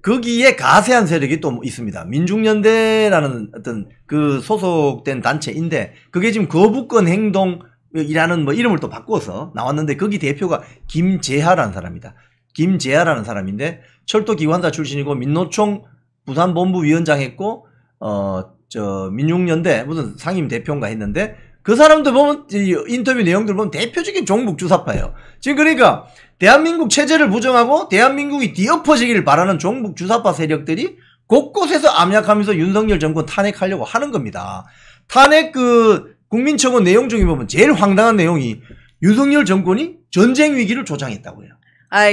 거기에 가세한 세력이 또 있습니다. 민중연대라는 어떤 그 소속된 단체인데 그게 지금 거부권 행동이라는 뭐 이름을 또 바꿔서 나왔는데 거기 대표가 김재하라는 사람이다. 김재하라는 사람인데 철도기관사 출신이고 민노총 부산본부위원장 했고 민중연대 무슨 상임 대표인가 했는데 그 사람들 보면 인터뷰 내용들 보면 대표적인 종북주사파예요. 지금 그러니까 대한민국 체제를 부정하고 대한민국이 뒤엎어지기를 바라는 종북주사파 세력들이 곳곳에서 암약하면서 윤석열 정권 탄핵하려고 하는 겁니다. 탄핵 국민청원 내용 중에 보면 제일 황당한 내용이 윤석열 정권이 전쟁 위기를 조장했다고 해요.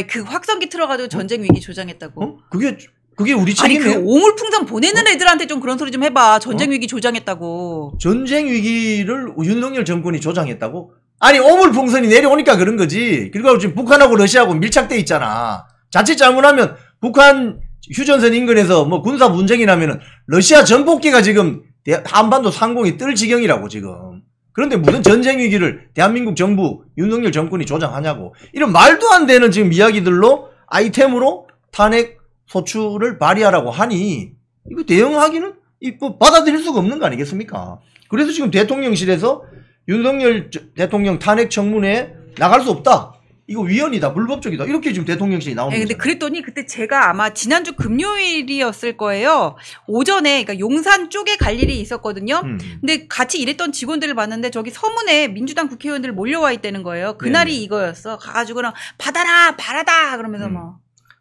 그 확성기 틀어가지고 전쟁 위기 조장했다고? 그게 우리 책임이에요? 아니 그 오물풍선 보내는 애들한테 좀 그런 소리 좀 해봐. 전쟁 위기 조장했다고. 전쟁 위기를 윤석열 정권이 조장했다고? 아니 오물풍선이 내려오니까 그런 거지. 그리고 지금 북한하고 러시아하고 밀착돼 있잖아. 자칫 잘못하면 북한 휴전선 인근에서 뭐 군사 분쟁이 나면은 러시아 전폭기가 지금 한반도 상공에 뜰 지경이라고 지금. 그런데 무슨 전쟁 위기를 대한민국 정부 윤석열 정권이 조장하냐고. 이런 말도 안 되는 지금 이야기들로 아이템으로 탄핵 소추를 발의하라고 하니 이거 대응하기는 이거 받아들일 수가 없는 거 아니겠습니까? 그래서 지금 대통령실에서 윤석열 대통령 탄핵 청문회에 나갈 수 없다. 이거 위헌이다. 불법적이다. 이렇게 지금 대통령실이 나오는 거예요. 근데 그랬더니 그때 제가 아마 지난주 금요일이었을 거예요. 오전에 그러니까 용산 쪽에 갈 일이 있었거든요. 근데 같이 일했던 직원들을 봤는데 저기 서문에 민주당 국회의원들 몰려와 있다는 거예요. 그날이 네네. 이거였어. 가가지고는 받아라 그러면서 뭐.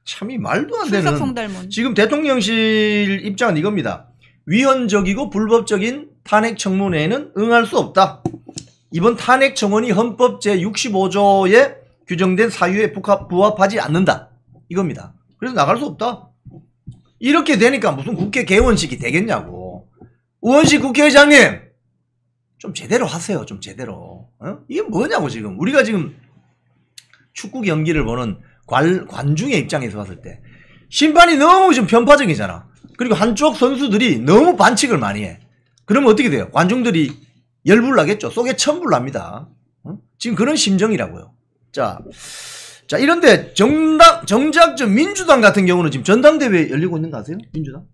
참이 말도 안 되는. 성달문. 지금 대통령실 입장은 이겁니다. 위헌적이고 불법적인 탄핵 청문회에는 응할 수 없다. 이번 탄핵 청원이 헌법 제65조에 규정된 사유에 부합하지 않는다. 이겁니다. 그래서 나갈 수 없다. 이렇게 되니까 무슨 국회 개원식이 되겠냐고. 우원식 국회의장님 좀 제대로 하세요. 좀 제대로. 이게 뭐냐고 지금. 우리가 지금 축구 경기를 보는 관중의 입장에서 봤을 때 심판이 너무 좀 편파적이잖아. 그리고 한쪽 선수들이 너무 반칙을 많이 해. 그러면 어떻게 돼요? 관중들이 열불 나겠죠. 속에 천불 납니다. 지금 그런 심정이라고요. 자, 이런데 정작 민주당 같은 경우는 지금 전당대회 열리고 있는 거 아세요? 민주당?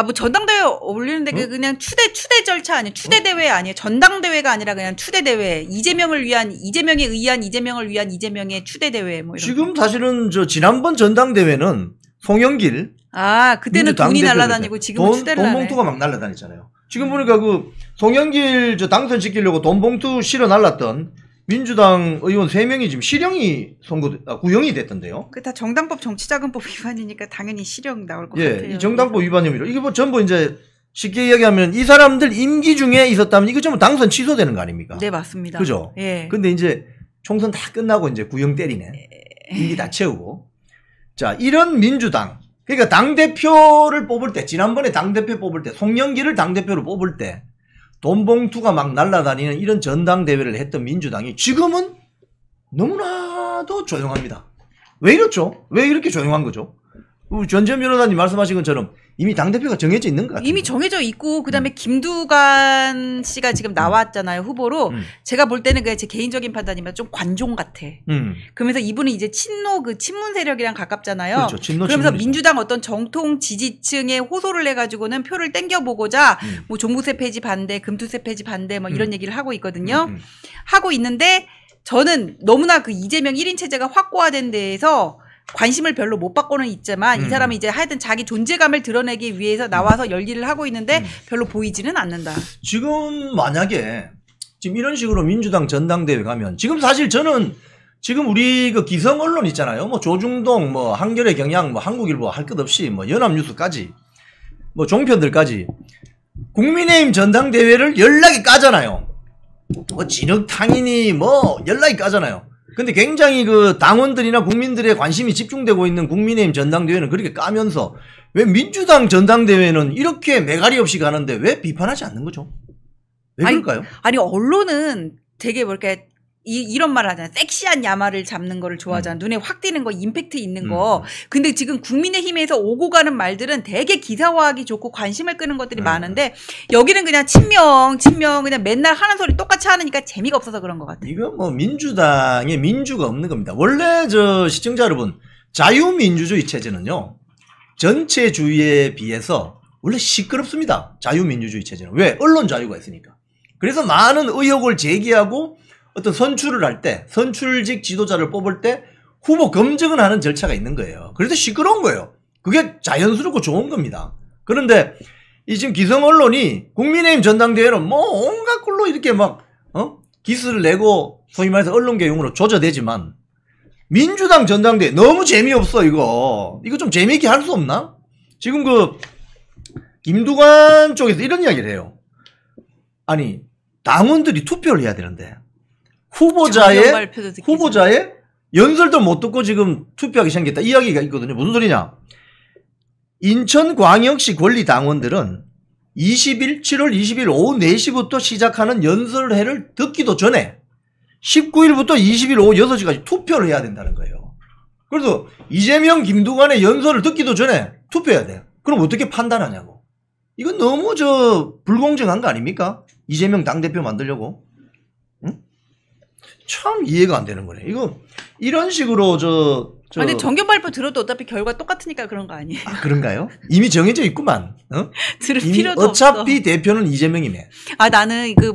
뭐 전당대회 올리는데 그냥 추대 절차 아니에요? 추대 대회 아니에요? 전당대회가 아니라 그냥 추대 대회. 이재명을 위한 이재명에 의한 이재명을 위한 이재명의 추대 대회 뭐 이런. 지금 사실은 지난번 전당대회는 송영길 그때는 돈이 날아다니고 지금은 추대를 돈 봉투가 막 날아다녔잖아요. 지금 보니까 그 송영길 당선시키려고 돈 봉투 실어 날랐던 민주당 의원 3명이 지금 실형이 구형이 됐던데요. 그 다 정당법 정치자금법 위반이니까 당연히 실형 나올 것 같아요. 이 정당법 위반 혐의로 이게 뭐 전부 이제 쉽게 이야기하면 이 사람들 임기 중에 있었다면 이거 전부 당선 취소되는 거 아닙니까? 네, 맞습니다. 그죠? 예. 근데 이제 총선 다 끝나고 이제 구형 때리네. 임기 다 채우고. 자, 이런 민주당. 그러니까 당대표를 뽑을 때, 지난번에 당대표 뽑을 때, 송영길을 당대표로 뽑을 때, 돈 봉투가 막 날아다니는 이런 전당대회를 했던 민주당이 지금은 너무나도 조용합니다. 왜 이렇죠? 왜 이렇게 조용한 거죠? 우리 전지현 변호사님 말씀하신 것처럼 이미 당대표가 정해져 있는 것 같아요. 이미 정해져 있고 그다음에 김두관 씨가 지금 나왔잖아요, 후보로. 제가 볼 때는 그게 제 개인적인 판단이면 좀 관종 같아. 그러면서 이분은 이제 친문 세력이랑 가깝잖아요. 그렇죠. 그러면서 친문이죠. 민주당 어떤 정통 지지층에 호소를 해가지고는 표를 땡겨보고자 뭐 종부세 폐지 반대, 금투세 폐지 반대 뭐 이런 얘기를 하고 있거든요. 하고 있는데 저는 너무나 그 이재명 1인 체제가 확고화된 데에서 관심을 별로 못 받고는 있지만 이 사람은 이제 하여튼 자기 존재감을 드러내기 위해서 나와서 열일을 하고 있는데 별로 보이지는 않는다. 지금 만약에 지금 이런 식으로 민주당 전당대회 가면 지금 사실 저는 지금 우리 그 기성 언론 있잖아요. 뭐 조중동, 뭐 한겨레 경향, 뭐 한국일보 할 것 없이 뭐 연합뉴스까지 뭐 종편들까지 국민의힘 전당대회를 연락이 까잖아요. 뭐 진흙탕이니 뭐 연락이 까잖아요. 근데 굉장히 그 당원들이나 국민들의 관심이 집중되고 있는 국민의힘 전당대회는 그렇게 까면서 왜 민주당 전당대회는 이렇게 매가리 없이 가는데 왜 비판하지 않는 거죠? 왜 그럴까요? 아니 언론은 되게 뭐 이렇게 이런 말을 하잖아요. 섹시한 야마를 잡는 거를 좋아하잖아. 눈에 확 띄는 거, 임팩트 있는 거. 근데 지금 국민의힘에서 오고 가는 말들은 되게 기사화하기 좋고 관심을 끄는 것들이 많은데 여기는 그냥 친명 그냥 맨날 하는 소리 똑같이 하니까 재미가 없어서 그런 것 같아요. 이건 뭐 민주당에 민주가 없는 겁니다. 원래 시청자 여러분 자유민주주의 체제는요. 전체주의에 비해서 원래 시끄럽습니다. 자유민주주의 체제는. 왜? 언론 자유가 있으니까. 그래서 많은 의혹을 제기하고 어떤 선출을 할 때, 선출직 지도자를 뽑을 때 후보 검증을 하는 절차가 있는 거예요. 그래서 시끄러운 거예요. 그게 자연스럽고 좋은 겁니다. 그런데 이 지금 기성 언론이 국민의힘 전당대회는 뭐 온갖 걸로 이렇게 막 기스를 내고 소위 말해서 언론개용으로 조져대지만 민주당 전당대회 너무 재미없어 이거 좀 재미있게 할 수 없나? 지금 그 김두관 쪽에서 이런 이야기를 해요. 아니 당원들이 투표를 해야 되는데 후보자의 연설도 못 듣고 지금 투표하기 시작했다. 이 이야기가 있거든요. 무슨 소리냐. 인천광역시 권리당원들은 7월 20일 오후 4시부터 시작하는 연설회를 듣기도 전에 19일부터 20일 오후 6시까지 투표를 해야 된다는 거예요. 그래서 이재명, 김두관의 연설을 듣기도 전에 투표해야 돼요. 그럼 어떻게 판단하냐고. 이건 너무 불공정한 거 아닙니까? 이재명 당대표 만들려고. 참 이해가 안 되는 거네. 이거 이런 식으로 근데 정견 발표 들어도 어차피 결과 똑같으니까 그런 거 아니에요? 그런가요? 이미 정해져 있구만. 들을 필요도 어차피 없어. 대표는 이재명이네. 나는 그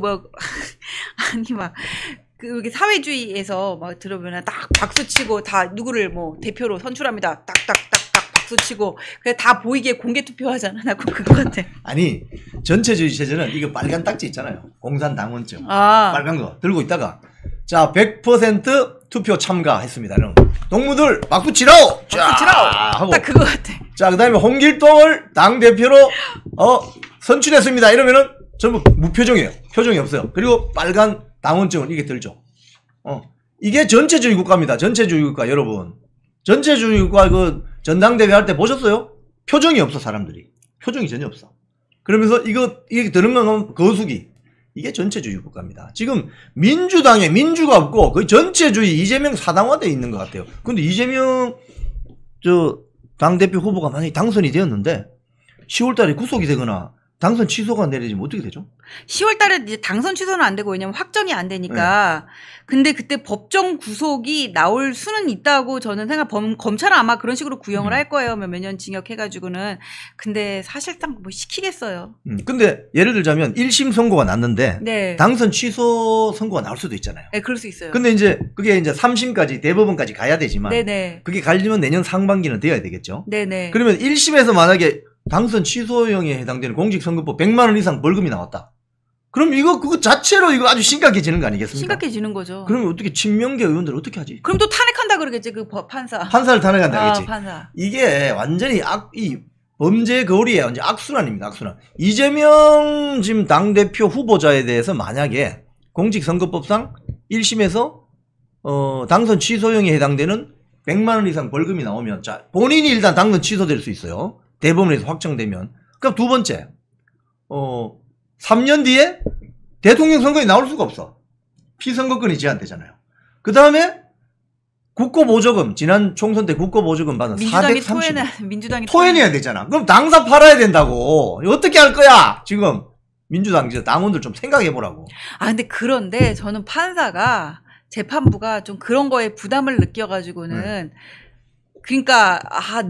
사회주의에서 막 들어보면 딱 박수 치고 다 누구를 뭐 대표로 선출합니다. 딱딱딱딱 박수 치고 그냥 다 보이게 공개 투표하잖아. 나 그거 같아. 아니 전체주의 체제는 이거 빨간 딱지 있잖아요. 공산당원증. 빨간 거 들고 있다가 자 100% 투표 참가했습니다. 동무들 박수 치라오! 박수 치라오! 하고 딱 그거 같아. 자 그다음에 홍길동을 당대표로 선출했습니다. 이러면은 전부 무표정이에요. 표정이 없어요. 그리고 빨간 당원증을 이게 들죠. 이게 전체주의 국가입니다. 전체주의 국가 여러분. 전체주의 국가 그 전당대회 할 때 보셨어요? 표정이 없어 사람들이. 표정이 전혀 없어. 그러면서 이게 드는 건 거수기. 이게 전체주의 국가입니다. 지금 민주당에 민주가 없고 거의 전체주의 이재명 사당화되어 있는 것 같아요. 근데 이재명 당대표 후보가 만약에 당선이 되었는데 10월 달에 구속이 되거나 당선 취소가 내려지면 어떻게 되죠? 10월 달에 이제 당선 취소는 안 되고 왜냐면 확정이 안 되니까. 네. 근데 그때 법정 구속이 나올 수는 있다고 저는 검찰은 아마 그런 식으로 구형을 할 거예요. 몇 년 징역 해가지고는. 근데 사실상 뭐 시키겠어요. 근데 예를 들자면 1심 선고가 났는데 네. 당선 취소 선고가 나올 수도 있잖아요. 네, 그럴 수 있어요. 근데 이제 그게 이제 3심까지 대법원까지 가야 되지만 네네. 그게 가려면 내년 상반기는 돼야 되겠죠. 네네. 그러면 1심에서 만약에 당선 취소형에 해당되는 공직선거법 100만 원 이상 벌금이 나왔다. 그럼 그거 자체로 이거 아주 심각해지는 거 아니겠습니까? 심각해지는 거죠. 그러면 어떻게 친명계 의원들 어떻게 하지? 그럼 또 탄핵한다 그러겠지 그 판사. 판사를 탄핵한다 그랬지. 판사. 이게 완전히 이 범죄 거리에 완전 악순환입니다. 악순환. 이재명 지금 당대표 후보자에 대해서 만약에 공직선거법상 1심에서 당선 취소형에 해당되는 100만 원 이상 벌금이 나오면 자 본인이 일단 당선 취소될 수 있어요. 대법원에서 확정되면. 그럼 두 번째 3년 뒤에 대통령 선거에 나올 수가 없어. 피선거권이 제한되잖아요. 그 다음에 국고보조금 지난 총선 때 국고보조금 받은 430. 민주당이 토해내야 되잖아. 그럼 당사 팔아야 된다고. 어떻게 할 거야? 지금 민주당 당원들 좀 생각해 보라고. 그런데 저는 판사가 재판부가 좀 그런 거에 부담을 느껴가지고는 그러니까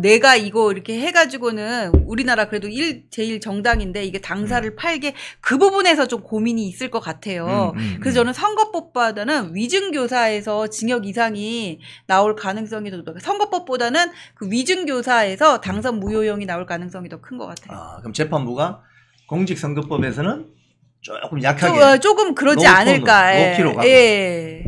내가 이거 이렇게 해가지고는 우리나라 그래도 제일 정당인데 이게 당사를 팔게 그 부분에서 좀 고민이 있을 것 같아요. 그래서 저는 선거법보다는 위증교사에서 징역 이상이 나올 가능성이 더 높다. 선거법보다는 그 위증교사에서 당선 무효형이 나올 가능성이 더 큰 것 같아요. 그럼 재판부가 공직선거법에서는 조금 약하게 조금 그러지 않을까. 높이로 가고. 예.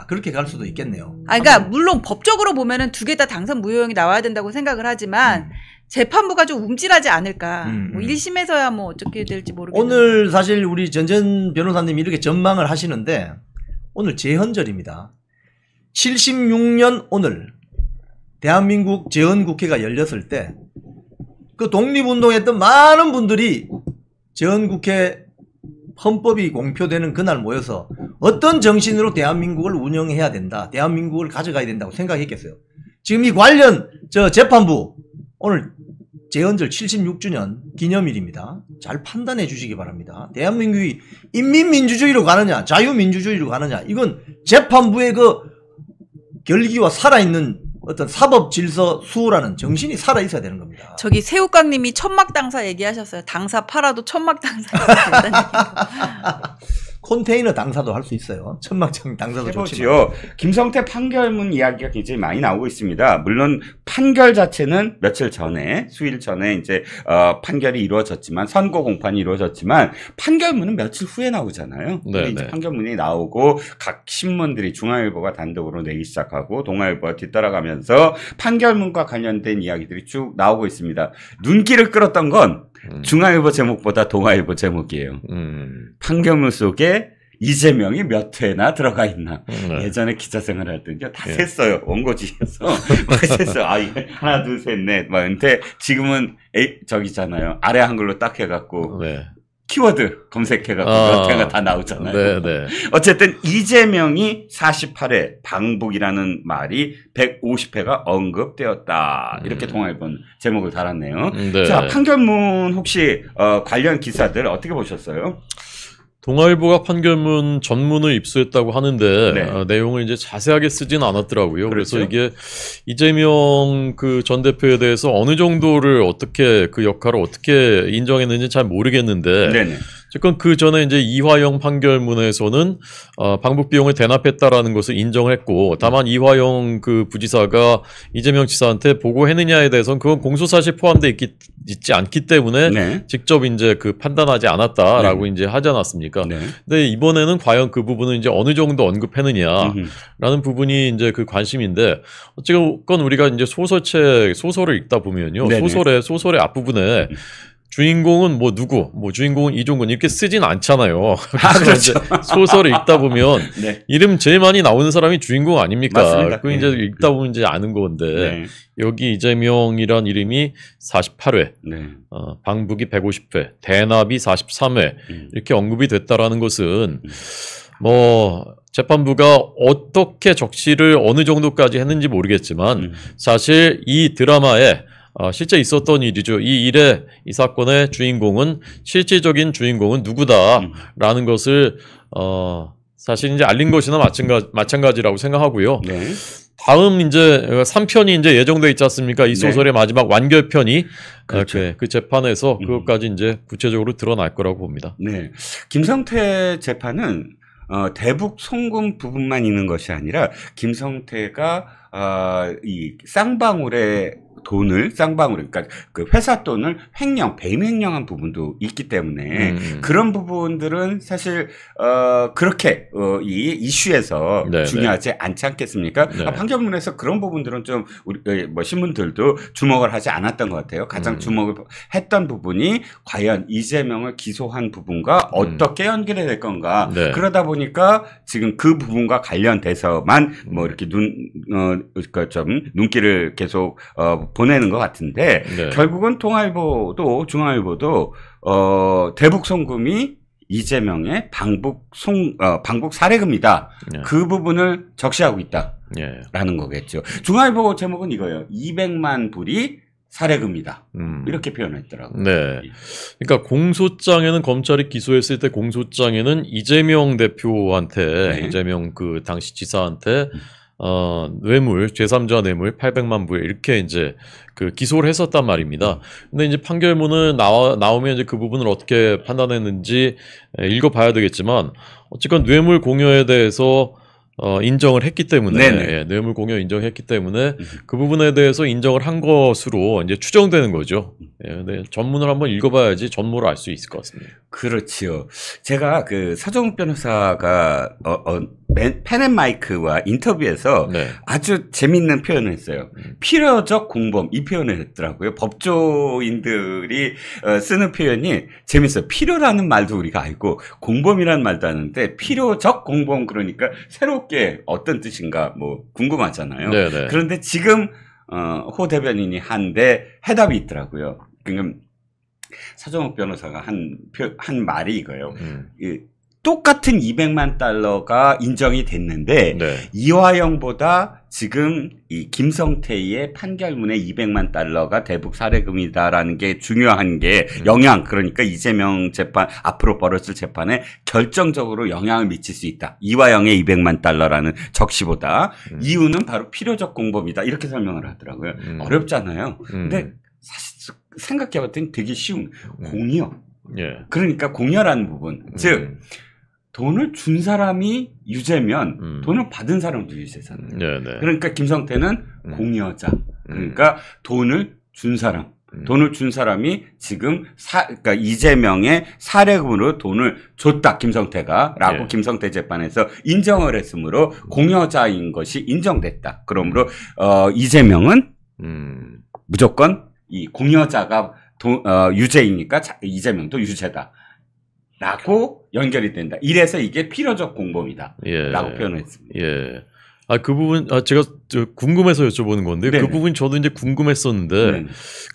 그렇게 갈 수도 있겠네요. 그러니까 물론 법적으로 보면은 두 개 다 당선 무효형이 나와야 된다고 생각을 하지만 재판부가 좀 움찔하지 않을까. 뭐 1심에서야 뭐 어떻게 될지 모르겠는데. 오늘 사실 우리 전전 변호사님이 이렇게 전망을 하시는데 오늘 제헌절입니다. 76년 오늘 대한민국 제헌국회가 열렸을 때 그 독립운동했던 많은 분들이 제헌국회 헌법이 공표되는 그날 모여서 어떤 정신으로 대한민국을 운영해야 된다. 대한민국을 가져가야 된다고 생각했겠어요. 지금 이 관련 재판부 오늘 제헌절 76주년 기념일입니다. 잘 판단해 주시기 바랍니다. 대한민국이 인민민주주의로 가느냐 자유민주주의로 가느냐 이건 재판부의 그 결기와 살아있는 어떤 사법질서 수호라는 정신이 살아있어야 되는 겁니다. 저기 새우깡님이 천막당사 얘기하셨어요. 당사 팔아도 천막당사가 된다는 컨테이너 당사도 할 수 있어요. 천막장 당사도 좋지요. 김성태 판결문 이야기가 굉장히 많이 나오고 있습니다. 물론 판결 자체는 며칠 전에 수일 전에 이제 판결이 이루어졌지만 선고 공판이 이루어졌지만 판결문은 며칠 후에 나오잖아요. 네, 이제 판결문이 나오고 각 신문들이 중앙일보가 단독으로 내기 시작하고 동아일보가 뒤따라가면서 판결문과 관련된 이야기들이 쭉 나오고 있습니다. 눈길을 끌었던 건 중앙일보 제목보다 동아일보 제목이에요. 판결문 속에 이재명이 몇 회나 들어가 있나. 예전에 기자 생활할 때는요, 다 셌어요. 원고지에서. 막 셌어요. 하나, 둘, 셋, 넷. 막, 근데 지금은, 저기잖아요. 아래 한글로 딱 해갖고. 키워드 검색해갖고 몇 회가 다 나오잖아요. 어쨌든 이재명이 48회 방북이라는 말이 150회가 언급되었다. 이렇게 동아일보는 제목을 달았네요. 자, 판결문 혹시 관련 기사들 어떻게 보셨어요? 동아일보가 판결문 전문을 입수했다고 하는데 내용을 이제 자세하게 쓰진 않았더라고요. 그렇죠? 그래서 이게 이재명 그 전 대표에 대해서 어느 정도를 어떻게 그 역할을 어떻게 인정했는지 잘 모르겠는데 어쨌건 그 전에 이제 이화영 판결문에서는 방북 비용을 대납했다라는 것을 인정했고 다만 이화영 그 부지사가 이재명 지사한테 보고했느냐에 대해서는 그건 공소사실 포함되어 있지 않기 때문에 직접 이제 그 판단하지 않았다라고 이제 하지 않았습니까? 근데 이번에는 과연 그 부분은 이제 어느 정도 언급했느냐라는 부분이 이제 그 관심인데 어쨌건 우리가 이제 소설을 읽다 보면요. 소설의 앞부분에 주인공은 뭐 누구, 뭐 주인공은 이종근 이렇게 쓰진 않잖아요. 그렇죠. 소설을 읽다 보면 이름 제일 많이 나오는 사람이 주인공 아닙니까? 그 이제 읽다 보면 이제 아는 건데 여기 이재명이란 이름이 48회, 방북이 150회, 대납이 43회 이렇게 언급이 됐다라는 것은 뭐 재판부가 어떻게 적시를 어느 정도까지 했는지 모르겠지만 사실 이 드라마에 실제 있었던 일이죠. 이 사건의 주인공은 실질적인 주인공은 누구다라는 것을 사실 이제 알린 것이나 마찬가지라고 생각하고요. 네. 다음 이제 3편이 이제 예정돼 있지 않습니까? 이 소설의 마지막 완결편이 그렇죠. 그 재판에서 그것까지 이제 구체적으로 드러날 거라고 봅니다. 네. 김성태 재판은 대북 송금 부분만 있는 것이 아니라 김성태가 이 쌍방울의 돈을 그러니까 그 회사 돈을 배임 횡령한 부분도 있기 때문에 그런 부분들은 사실 그렇게 이 이슈에서 네네. 중요하지 않지 않겠습니까? 네. 판결문에서 그런 부분들은 좀 우리 뭐 신문들도 주목을 하지 않았던 것 같아요. 가장 주목을 했던 부분이 과연 이재명을 기소한 부분과 어떻게 연결이 될 건가. 네. 그러다 보니까 지금 그 부분과 관련돼서만 뭐 이렇게 그러니까 좀 눈길을 계속 보내는 것 같은데 네. 결국은 통화일보도 중앙일보도 대북 송금이 이재명의 방북 사례금이다. 네. 그 부분을 적시하고 있다라는 예. 거겠죠. 중앙일보 제목은 이거예요. 200만 불이 사례금이다. 이렇게 표현했더라고요. 네. 그러니까 공소장에는 검찰이 기소했을 때 공소장에는 이재명 대표한테 이재명 그 당시 지사한테 뇌물, 제3자 뇌물 800만 불 이렇게 이제 그 기소를 했었단 말입니다. 근데 이제 판결문을 나오면 이제 그 부분을 어떻게 판단했는지 읽어봐야 되겠지만 어쨌건 뇌물 공여에 대해서 인정을 했기 때문에 뇌물 공여 인정했기 때문에 그 부분에 대해서 인정을 한 것으로 이제 추정되는 거죠. 네, 전문을 한번 읽어봐야지 전모를 알 수 있을 것 같습니다. 그렇지요. 제가 그 서정욱 변호사가 펜앤마이크와 인터뷰에서 아주 재밌는 표현을 했어요. 필요적 공범 이 표현을 했더라고요. 법조인들이 쓰는 표현이 재밌어요. 필요라는 말도 우리가 알고 공범이라는 말도 아는데 필요적 공범 그러니까 새롭게 어떤 뜻인가 뭐 궁금하잖아요. 네네. 그런데 지금 호 대변인이 한데 해답이 있더라고요. 그러니까 서정욱 변호사가 한 말이 이거예요. 똑같은 200만 달러가 인정이 됐는데 이화영보다 지금 이 김성태의 판결문에 200만 달러가 대북 사례금이다라는 게 중요한 게 그러니까 이재명 재판 앞으로 벌어질 재판에 결정적으로 영향을 미칠 수 있다. 이화영의 200만 달러라는 적시보다 이유는 바로 필요적 공범이다. 이렇게 설명을 하더라고요. 어렵잖아요. 근데 사실 생각해봤더니 되게 쉬운 공여. 그러니까 공여라는 부분. 즉 돈을 준 사람이 유죄면 돈을 받은 사람도 유죄잖아요. 그러니까 김성태는 공여자. 그러니까 돈을 준 사람. 돈을 준 사람이 지금 그러니까 이재명의 사례금으로 돈을 줬다. 김성태가 라고 김성태 재판에서 인정을 했으므로 공여자인 것이 인정됐다. 그러므로 이재명은 무조건 이 공여자가 유죄이니까 이재명도 유죄다. 라고 연결이 된다. 이래서 이게 필요적 공범이다. 라고 표현했습니다. 그 부분, 제가 궁금해서 여쭤보는 건데, 그 부분 저도 이제 궁금했었는데,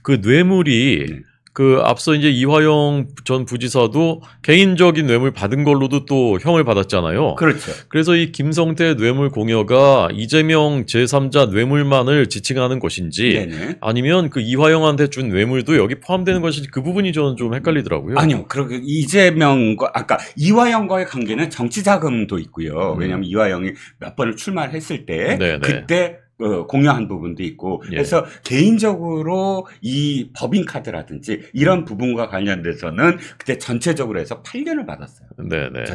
그 뇌물이, 그 앞서 이제 이화영 전 부지사도 개인적인 뇌물 받은 걸로도 또 형을 받았잖아요. 그렇죠. 그래서 이 김성태 뇌물 공여가 이재명 제3자 뇌물만을 지칭하는 것인지 아니면 그 이화영한테 준 뇌물도 여기 포함되는 것인지 그 부분이 저는 좀 헷갈리더라고요. 아니요. 그렇게 이재명과 아까 이화영과의 관계는 정치 자금도 있고요. 왜냐하면 이화영이 몇 번을 출마를 했을 때 그때 공유한 부분도 있고 그래서 개인적으로 이 법인카드라든지 이런 부분과 관련돼서는 그때 전체적으로 해서 8년을 받았어요.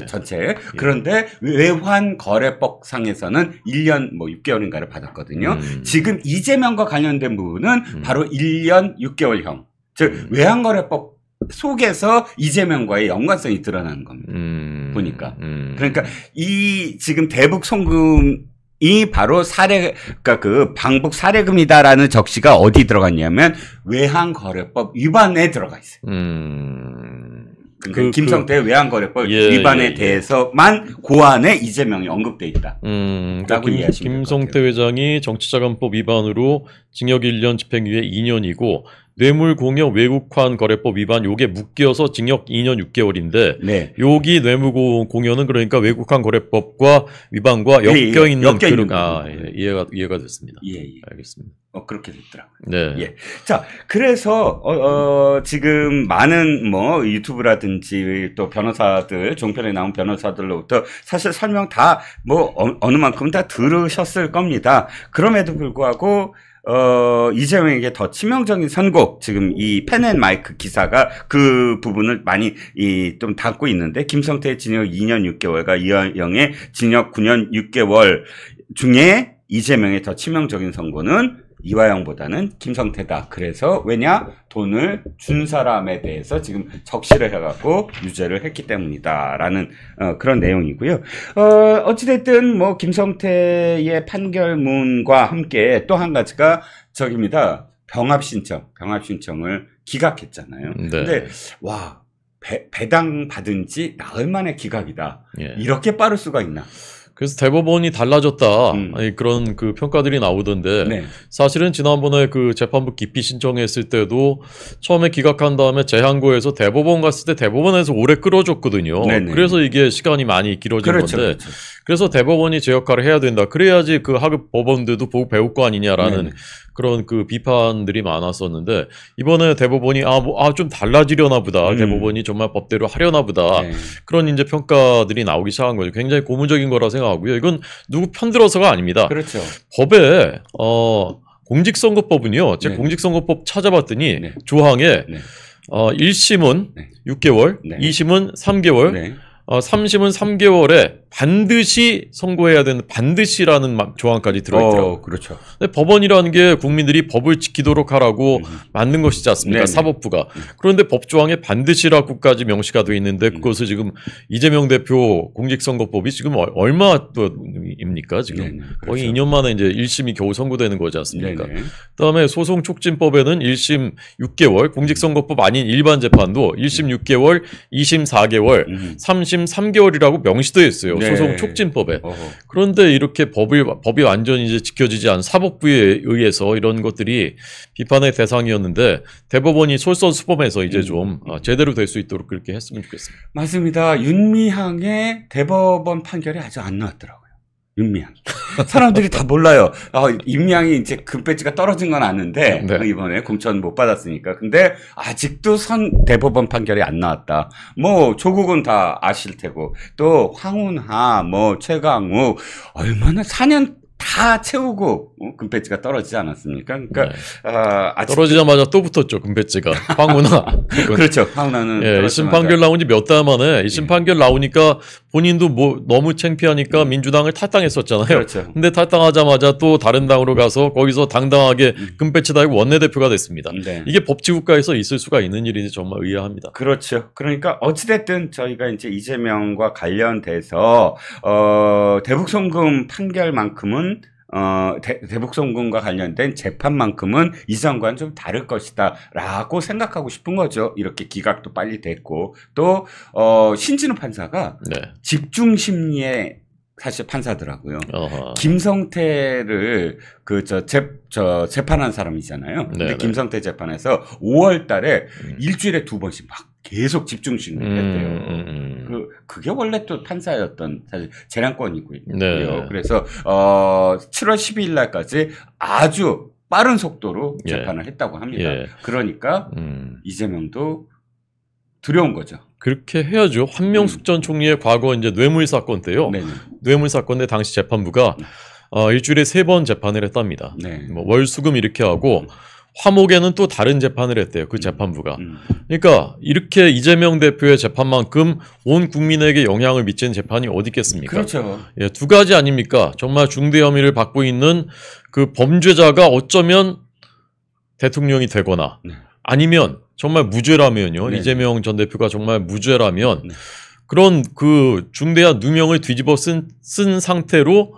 전체. 그런데 외환거래법상에서는 1년 뭐 6개월인가를 받았거든요. 지금 이재명과 관련된 부분은 바로 1년 6개월형. 즉 외환거래법 속에서 이재명과의 연관성이 드러나는 겁니다. 보니까. 그러니까 이 지금 대북 송금 이 바로 그러니까 그 방북 사례금이다라는 적시가 어디 들어갔냐면 외환거래법 위반에 들어가 있어요. 그러니까 김성태의 외환거래법 위반에 대해서만 고안에 이재명이 언급돼 있다. 그러니까 김성태 회장이 정치자금법 위반으로 징역 1년 집행유예 2년이고 뇌물공여 외국환 거래법 위반 요게 묶여서 징역 2년 6개월인데 네. 여기 뇌물공여는 그러니까 외국환 거래법과 위반과 엮여 있는 그런 이해가 됐습니다. 예. 알겠습니다. 그렇게 됐더라고요. 네. 예. 자, 그래서 지금 많은 뭐 유튜브라든지 또 변호사들, 종편에 나온 변호사들로부터 사실 설명 다 뭐 어느 만큼 다 들으셨을 겁니다. 그럼에도 불구하고 이재명에게 더 치명적인 선고, 지금 이 펜앤마이크 기사가 그 부분을 많이 좀 담고 있는데, 김성태의 징역 2년 6개월과 이화영의 징역 9년 6개월 중에 이재명의 더 치명적인 선고는 이화영보다는 김성태다. 그래서 왜냐? 돈을 준 사람에 대해서 지금 적시를 해갖고 유죄를 했기 때문이다라는 그런 내용이고요. 어찌됐든 뭐 김성태의 판결문과 함께 또 한 가지가 저기입니다. 병합 신청을 기각했잖아요. 네. 근데 와, 배당 받은 지 나흘 만에 기각이다. 예. 이렇게 빠를 수가 있나? 그래서 대법원이 달라졌다. 아니, 그런 그 평가들이 나오던데 네. 사실은 지난번에 그 재판부 기피 신청했을 때도 처음에 기각한 다음에 재항고해서 대법원 갔을 때 대법원에서 오래 끌어줬거든요. 네네. 그래서 이게 시간이 많이 길어진 건데 그렇죠. 그래서 대법원이 제 역할을 해야 된다. 그래야지 그 하급 법원들도 보고 배울 거 아니냐라는 네네. 그런 그 비판들이 많았었는데 이번에 대법원이 좀 달라지려나 보다. 대법원이 정말 법대로 하려나 보다. 네. 그런 이제 평가들이 나오기 시작한 거죠. 굉장히 고무적인 거라 생각하고요. 이건 누구 편들어서가 아닙니다. 그렇죠. 법에 공직선거법은요. 제가 공직선거법 찾아봤더니 조항에 1심은 6개월, 2심은 3개월, 3심은 3개월에 반드시 선고해야 되는 반드시라는 조항까지 들어있더라고요. 그렇죠. 근데 법원이라는 게 국민들이 법을 지키도록 하라고 만든 것이지 않습니까? 사법부가. 그런데 법조항에 반드시라고까지 명시가 되어 있는데 그것을 지금 이재명 대표 공직선거법이 지금 얼마입니까? 지금 거의 그렇죠. 2년 만에 이제 1심이 겨우 선고되는 거지 않습니까? 그다음에 소송촉진법에는 1심 6개월, 공직선거법 아닌 일반 재판도 1심 6개월, 2심 4개월, 3심 3개월이라고 명시되어 있어요. 소송 촉진법에. 그런데 이렇게 법이 완전히 이제 지켜지지 않은 사법부에 의해서 이런 것들이 비판의 대상이었는데 대법원이 솔선수범해서 이제 좀 제대로 될 수 있도록 그렇게 했으면 좋겠습니다. 맞습니다. 윤미향의 대법원 판결이 아직 안 나왔더라고요. 윤미향. 사람들이 다 몰라요. 윤미향이 이제 금배지가 떨어진 건 아는데 이번에 공천 못 받았으니까. 근데 아직도 대법원 판결이 안 나왔다. 뭐 조국은 다 아실 테고 또 황운하, 뭐 최강욱 얼마나 4년 다 채우고 금배지가 떨어지지 않았습니까? 그러니까 떨어지자마자 또 붙었죠 금배지가. 황운하. 그렇죠. 황운하는 1심 판결 나온 지 몇 달 만에 1심 판결 나오니까 본인도 뭐 너무 창피하니까 민주당을 탈당했었잖아요. 그렇죠. 근데 탈당하자마자 또 다른 당으로 가서 거기서 당당하게 금배지 달고 원내대표가 됐습니다. 이게 법치국가에서 있을 수가 있는 일인지 정말 의아합니다. 그렇죠. 그러니까 어찌됐든 저희가 이제 이재명과 관련돼서 대북송금 판결만큼은 대북송금과 관련된 재판만큼은 이전과는 좀 다를 것이다 라고 생각하고 싶은 거죠. 이렇게 기각도 빨리 됐고 또 신진우 판사가 집중심리에 사실 판사더라고요. 김성태를 재판한 사람이잖아요. 근데 김성태 재판에서 5월 달에 일주일에 2번씩 막 계속 집중심리를 했대요. 그게 원래 또 판사였던 사실 재량권이고요. 그래서 7월 12일 날까지 아주 빠른 속도로 재판을 했다고 합니다. 그러니까 이재명도 두려운 거죠. 그렇게 해야죠. 한명숙 전 총리의 과거 이제 뇌물 사건 때요. 뇌물 사건 때 당시 재판부가 일주일에 3번 재판을 했답니다. 뭐 월수금 이렇게 하고 화목에는 또 다른 재판을 했대요. 그 재판부가. 그러니까 이렇게 이재명 대표의 재판만큼 온 국민에게 영향을 미치는 재판이 어디 있겠습니까? 그렇죠. 두 가지 아닙니까? 정말 중대 혐의를 받고 있는 그 범죄자가 어쩌면 대통령이 되거나 아니면 정말 무죄라면요. 이재명 전 대표가 정말 무죄라면 그런 그 중대한 누명을 뒤집어 쓴 상태로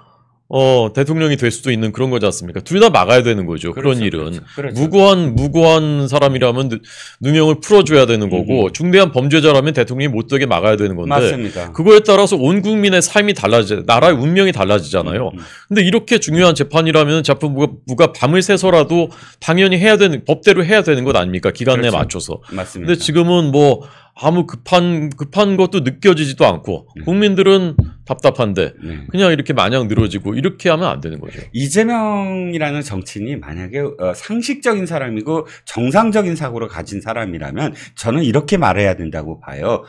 대통령이 될 수도 있는 그런 거지 않습니까? 둘 다 막아야 되는 거죠. 그렇죠, 그런 일은. 그렇죠. 무고한 사람이라면 누명을 풀어줘야 되는 거고, 중대한 범죄자라면 대통령이 못 되게 막아야 되는 건데. 맞습니다. 그거에 따라서 온 국민의 삶이 나라의 운명이 달라지잖아요. 근데 이렇게 중요한 재판이라면 자부가 밤을 새서라도 당연히 법대로 해야 되는 것 아닙니까? 기간 내에 그렇죠. 맞춰서. 맞습니다. 근데 지금은 뭐, 아무 급한 것도 느껴지지도 않고 국민들은 답답한데 그냥 이렇게 마냥 늘어지고 이렇게 하면 안 되는 거죠. 이재명이라는 정치인이 만약에 상식적인 사람이고 정상적인 사고를 가진 사람이라면 저는 이렇게 말해야 된다고 봐요.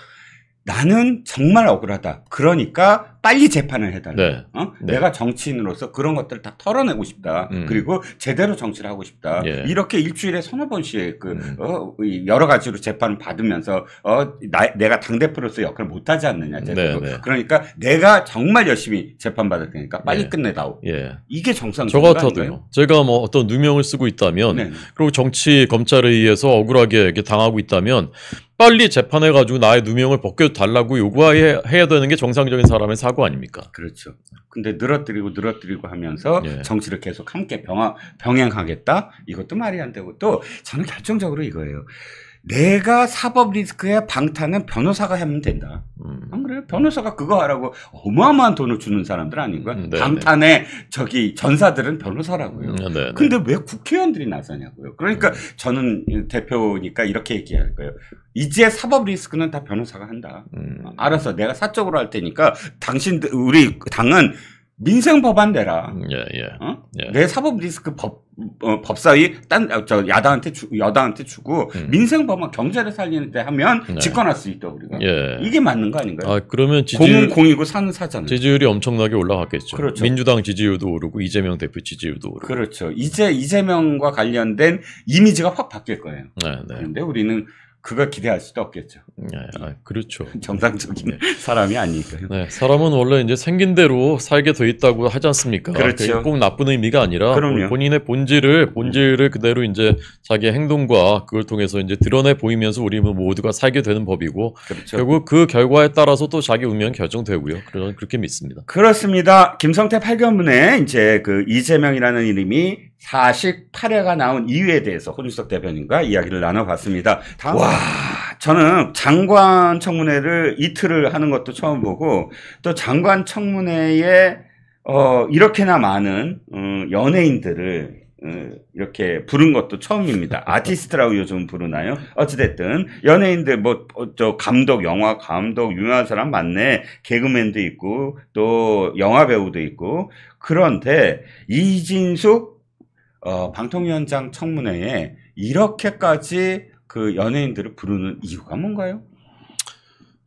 나는 정말 억울하다. 그러니까 빨리 재판을 해달라. 네. 네. 내가 정치인으로서 그런 것들을 다 털어내고 싶다. 그리고 제대로 정치를 하고 싶다. 예. 이렇게 일주일에 서너 번씩 여러 가지로 재판을 받으면서 내가 당대표로서 역할을 못하지 않느냐. 제대로. 네, 네. 그러니까 내가 정말 열심히 재판받을 테니까 빨리 예. 끝내다오. 예. 이게 정상적인 저 같아도요. 제가 뭐 어떤 누명을 쓰고 있다면 네. 그리고 검찰에 의해서 억울하게 이렇게 당하고 있다면 빨리 재판해가지고 나의 누명을 벗겨달라고 요구해야 되는 게 정상적인 사람의 사고 아닙니까? 그렇죠. 근데 늘어뜨리고 하면서 예. 정치를 계속 함께 병행하겠다? 이것도 말이 안 되고 또 저는 결정적으로 이거예요. 내가 사법 리스크에 방탄은 변호사가 하면 된다. 안 그래요? 변호사가 그거 하라고 어마어마한 돈을 주는 사람들 아닌가요? 방탄의 전사들은 변호사라고요. 네, 근데 왜 국회의원들이 나서냐고요. 그러니까 저는 대표니까 이렇게 얘기할 거예요. 이제 사법 리스크는 다 변호사가 한다. 알아서 내가 사적으로 할 테니까 우리 당은 민생 법안 내라. 내 사법 리스크 법사위 여당한테 주고 민생 법안 경제를 살리는데 하면 집권할 수 있다 우리가. 이게 맞는 거 아닌가요? 그러면 공이고 사는 사잖아요. 지지율이 엄청나게 올라갔겠죠. 그렇죠. 민주당 지지율도 오르고 이재명 대표 지지율도 오르고. 그렇죠. 이제 이재명과 관련된 이미지가 확 바뀔 거예요. 네. 그런데 우리는 그걸 기대할 수도 없겠죠. 그렇죠. 정상적인 사람이 아니니까요. 네, 사람은 원래 이제 생긴 대로 살게 돼 있다고 하지 않습니까? 그렇죠. 꼭 나쁜 의미가 아니라 그럼요. 본인의 본질을 그대로 이제 자기의 행동과 그걸 통해서 이제 드러내 보이면서 우리 모두가 살게 되는 법이고, 그렇죠. 결국 그 결과에 따라서 또 자기 운명이 결정되고요. 저는 그렇게 믿습니다. 그렇습니다. 김성태 판결문에 이제 그 이재명이라는 이름이 48회가 나온 이유에 대해서 손준석 대변인과 이야기를 나눠봤습니다. 와, 저는 장관 청문회를 이틀을 하는 것도 처음 보고 또 장관 청문회에 이렇게나 많은 연예인들을 이렇게 부른 것도 처음입니다. 아티스트라고 요즘 부르나요? 어찌됐든 연예인들 감독, 영화 감독 유명한 사람 많네. 개그맨도 있고 또 영화 배우도 있고. 그런데 이진숙 방통위원장 청문회에 이렇게까지 그 연예인들을 부르는 이유가 뭔가요?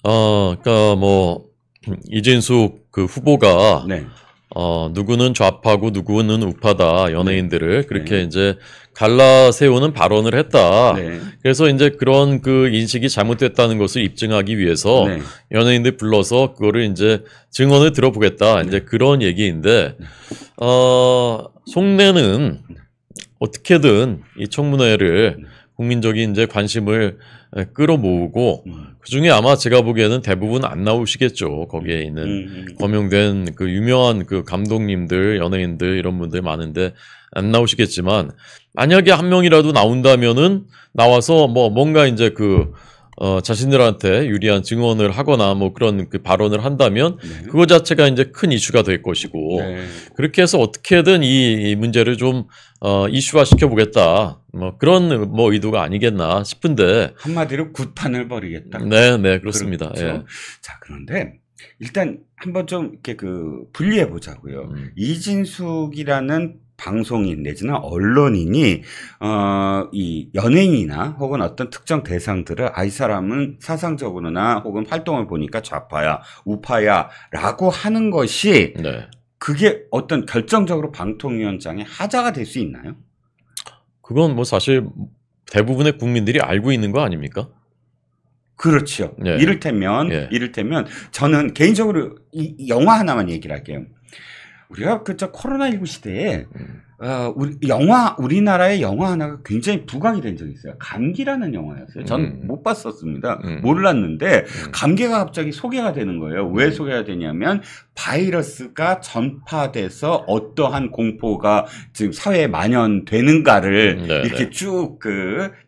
그러니까 이진숙 그 후보가 네. 누구는 좌파고 누구는 우파다 연예인들을 그렇게 이제 갈라 세우는 발언을 했다. 네. 그래서 이제 그런 그 인식이 잘못됐다는 것을 입증하기 위해서 연예인들 불러서 그거를 이제 증언을 들어보겠다. 이제 그런 얘기인데 속내는 어떻게든 이 청문회를 국민적인 이제 관심을 끌어모으고 그중에 아마 제가 보기에는 대부분 안 나오시겠죠. 거기에 있는 거명된 그 유명한 그 감독님들, 연예인들 이런 분들 많은데 안 나오시겠지만 만약에 한 명이라도 나온다면은 나와서 뭔가 이제 자신들한테 유리한 증언을 하거나 그런 그 발언을 한다면 그거 자체가 이제 큰 이슈가 될 것이고 그렇게 해서 어떻게든 이 문제를 좀 이슈화 시켜보겠다. 그런 의도가 아니겠나 싶은데 한마디로 굿판을 벌이겠다. 네, 그렇습니다. 그렇죠. 예. 자, 그런데 일단 한번 좀 이렇게 분리해 보자고요. 이진숙이라는 방송인 내지는 언론인이 이 연예인이나 혹은 어떤 특정 대상들을 이 사람은 사상적으로나 혹은 활동을 보니까 좌파야 우파야라고 하는 것이 그게 어떤 결정적으로 방통위원장의 하자가 될 수 있나요? 그건 사실 대부분의 국민들이 알고 있는 거 아닙니까? 그렇죠. 이를테면 저는 개인적으로 영화 하나만 얘기를 할게요. 우리가 코로나19 시대에 우리나라의 영화 하나가 굉장히 부각이 된 적이 있어요. 감기라는 영화였어요. 전 못 봤었습니다. 몰랐는데 감기가 갑자기 소개가 되는 거예요. 왜 소개가 되냐면 바이러스가 전파돼서 어떠한 공포가 지금 사회에 만연되는가를 이렇게 쭉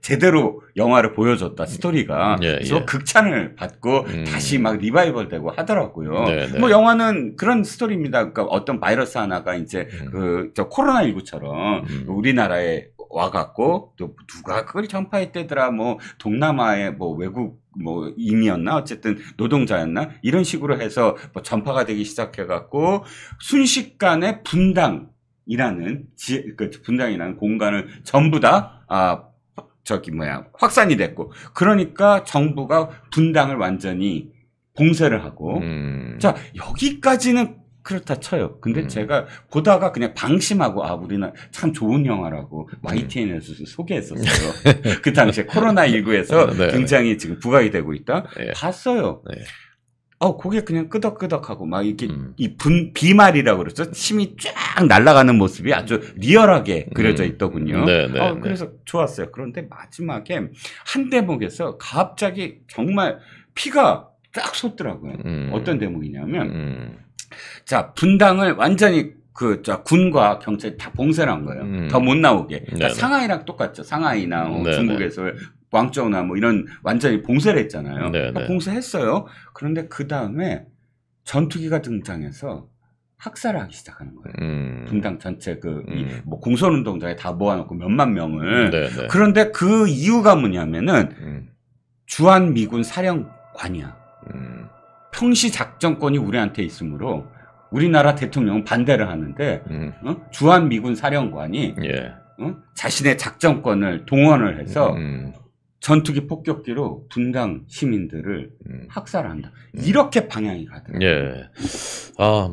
제대로 영화를 보여줬다, 스토리가. 그래서 극찬을 받고 다시 막 리바이벌되고 하더라고요. 뭐 영화는 그런 스토리입니다. 그러니까 어떤 바이러스 하나가 이제 저 코로나19처럼 우리나라에 와갖고 또 누가 그걸 전파했대더라, 뭐 동남아의 뭐 외국 뭐 임이었나 어쨌든 노동자였나 이런 식으로 해서 뭐 전파가 되기 시작해갖고 순식간에 분당이라는 분당이라는 공간을 전부 다 확산이 됐고, 그러니까 정부가 분당을 완전히 봉쇄를 하고 자, 여기까지는 그렇다 쳐요. 근데 제가 보다가 그냥 방심하고 우리나라 참 좋은 영화라고 YTN에서 소개했었어요. 그 당시에 코로나19에서 굉장히 지금 부각이 되고 있다. 봤어요. 그게 그냥 끄덕끄덕하고 막 이렇게 비말이라고 그러죠. 침이 쫙 날아가는 모습이 아주 리얼하게 그려져 있더군요. 그래서 좋았어요. 그런데 마지막에 한 대목에서 갑자기 정말 피가 쫙 솟더라고요. 어떤 대목이냐면 자, 분당을 완전히 군과 경찰이 다 봉쇄를 한 거예요. 더 못 나오게. 그러니까 상하이랑 똑같죠. 상하이나 중국에서 광저우나 뭐 이런 완전히 봉쇄를 했잖아요. 봉쇄했어요. 그런데 그 다음에 전투기가 등장해서 학살을 하기 시작하는 거예요. 분당 전체 뭐 공선운동장에 다 모아놓고 몇만 명을. 그런데 그 이유가 뭐냐면은 주한미군 사령관이야. 평시 작전권이 우리한테 있으므로 우리나라 대통령은 반대를 하는데 주한미군 사령관이 자신의 작전권을 동원을 해서 전투기 폭격기로 분당 시민들을 학살한다. 이렇게 방향이 가더라고요.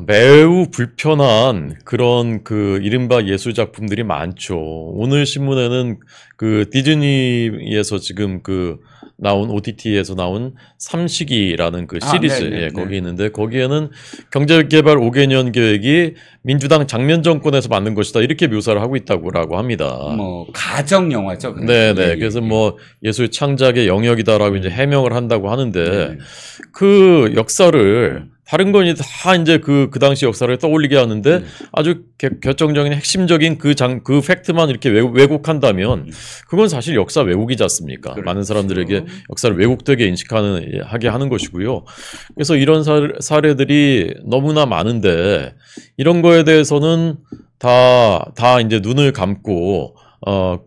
매우 불편한 그런 이른바 예술 작품들이 많죠. 오늘 신문에는 디즈니에서 지금 나온 OTT에서 나온 삼식이라는 시리즈 거기 있는데, 거기에는 경제개발 5개년 계획이 민주당 장면 정권에서 만든 것이다, 이렇게 묘사를 하고 있다고 합니다. 뭐 가정 영화죠. 그래서 뭐 예술 창작의 영역이다라고 이제 해명을 한다고 하는데 그 역사를 다른 건 다 이제 그 당시 역사를 떠올리게 하는데 아주 결정적인 핵심적인 그 팩트만 이렇게 왜곡한다면 그건 사실 역사 왜곡이지 않습니까? 많은 사람들에게 역사를 왜곡되게 하게 하는 것이고요. 그래서 이런 사례들이 너무나 많은데, 이런 거에 대해서는 다 이제 눈을 감고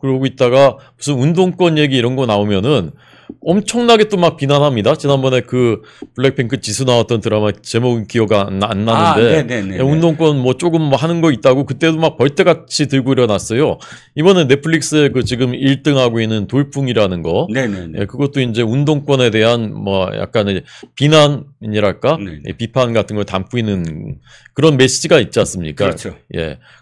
그러고 있다가 무슨 운동권 얘기 이런 거 나오면은 엄청나게 또 막 비난합니다. 지난번에 블랙핑크 지수 나왔던 드라마 제목은 기억 안 나는데 운동권 뭐 조금 뭐 하는 거 있다고 그때도 막 벌떼같이 들고 일어났어요. 이번에 넷플릭스에 지금 1등하고 있는 돌풍이라는 거, 그것도 이제 운동권에 대한 뭐 약간 비난이랄까, 비판 같은 걸 담고 있는 그런 메시지가 있지 않습니까? 그렇죠.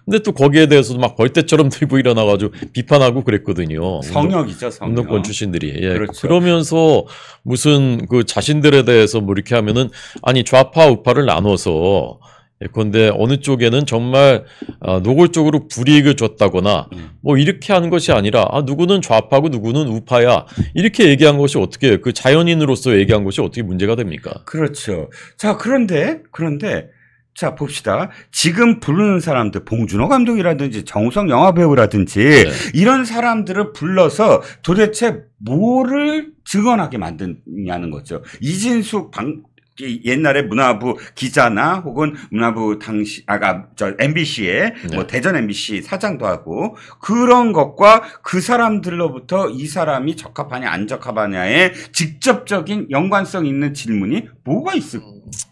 근데 또 거기에 대해서도 막 벌떼처럼 들고 일어나가지고 비판하고 그랬거든요. 성역이죠, 성역. 운동권 출신들이. 그렇죠. 그러면서 무슨 자신들에 대해서 뭐 이렇게 하면은 아니 좌파 우파를 나눠서 그런데 어느 쪽에는 정말 노골적으로 불이익을 줬다거나 뭐 이렇게 하는 것이 아니라 누구는 좌파고 누구는 우파야 이렇게 얘기한 것이 어떻게 자연인으로서 얘기한 것이 어떻게 문제가 됩니까? 그렇죠. 자, 그런데 자, 봅시다. 지금 부르는 사람들, 봉준호 감독이라든지 정우성 영화배우라든지 이런 사람들을 불러서 도대체 뭐를 증언하게 만드냐는 거죠. 이진숙 옛날에 문화부 기자나 혹은 문화부 MBC의 뭐 대전 MBC 사장도 하고 그런 것과 그 사람들로부터 이 사람이 적합하냐 안 적합하냐에 직접적인 연관성 있는 질문이 뭐가 있을까?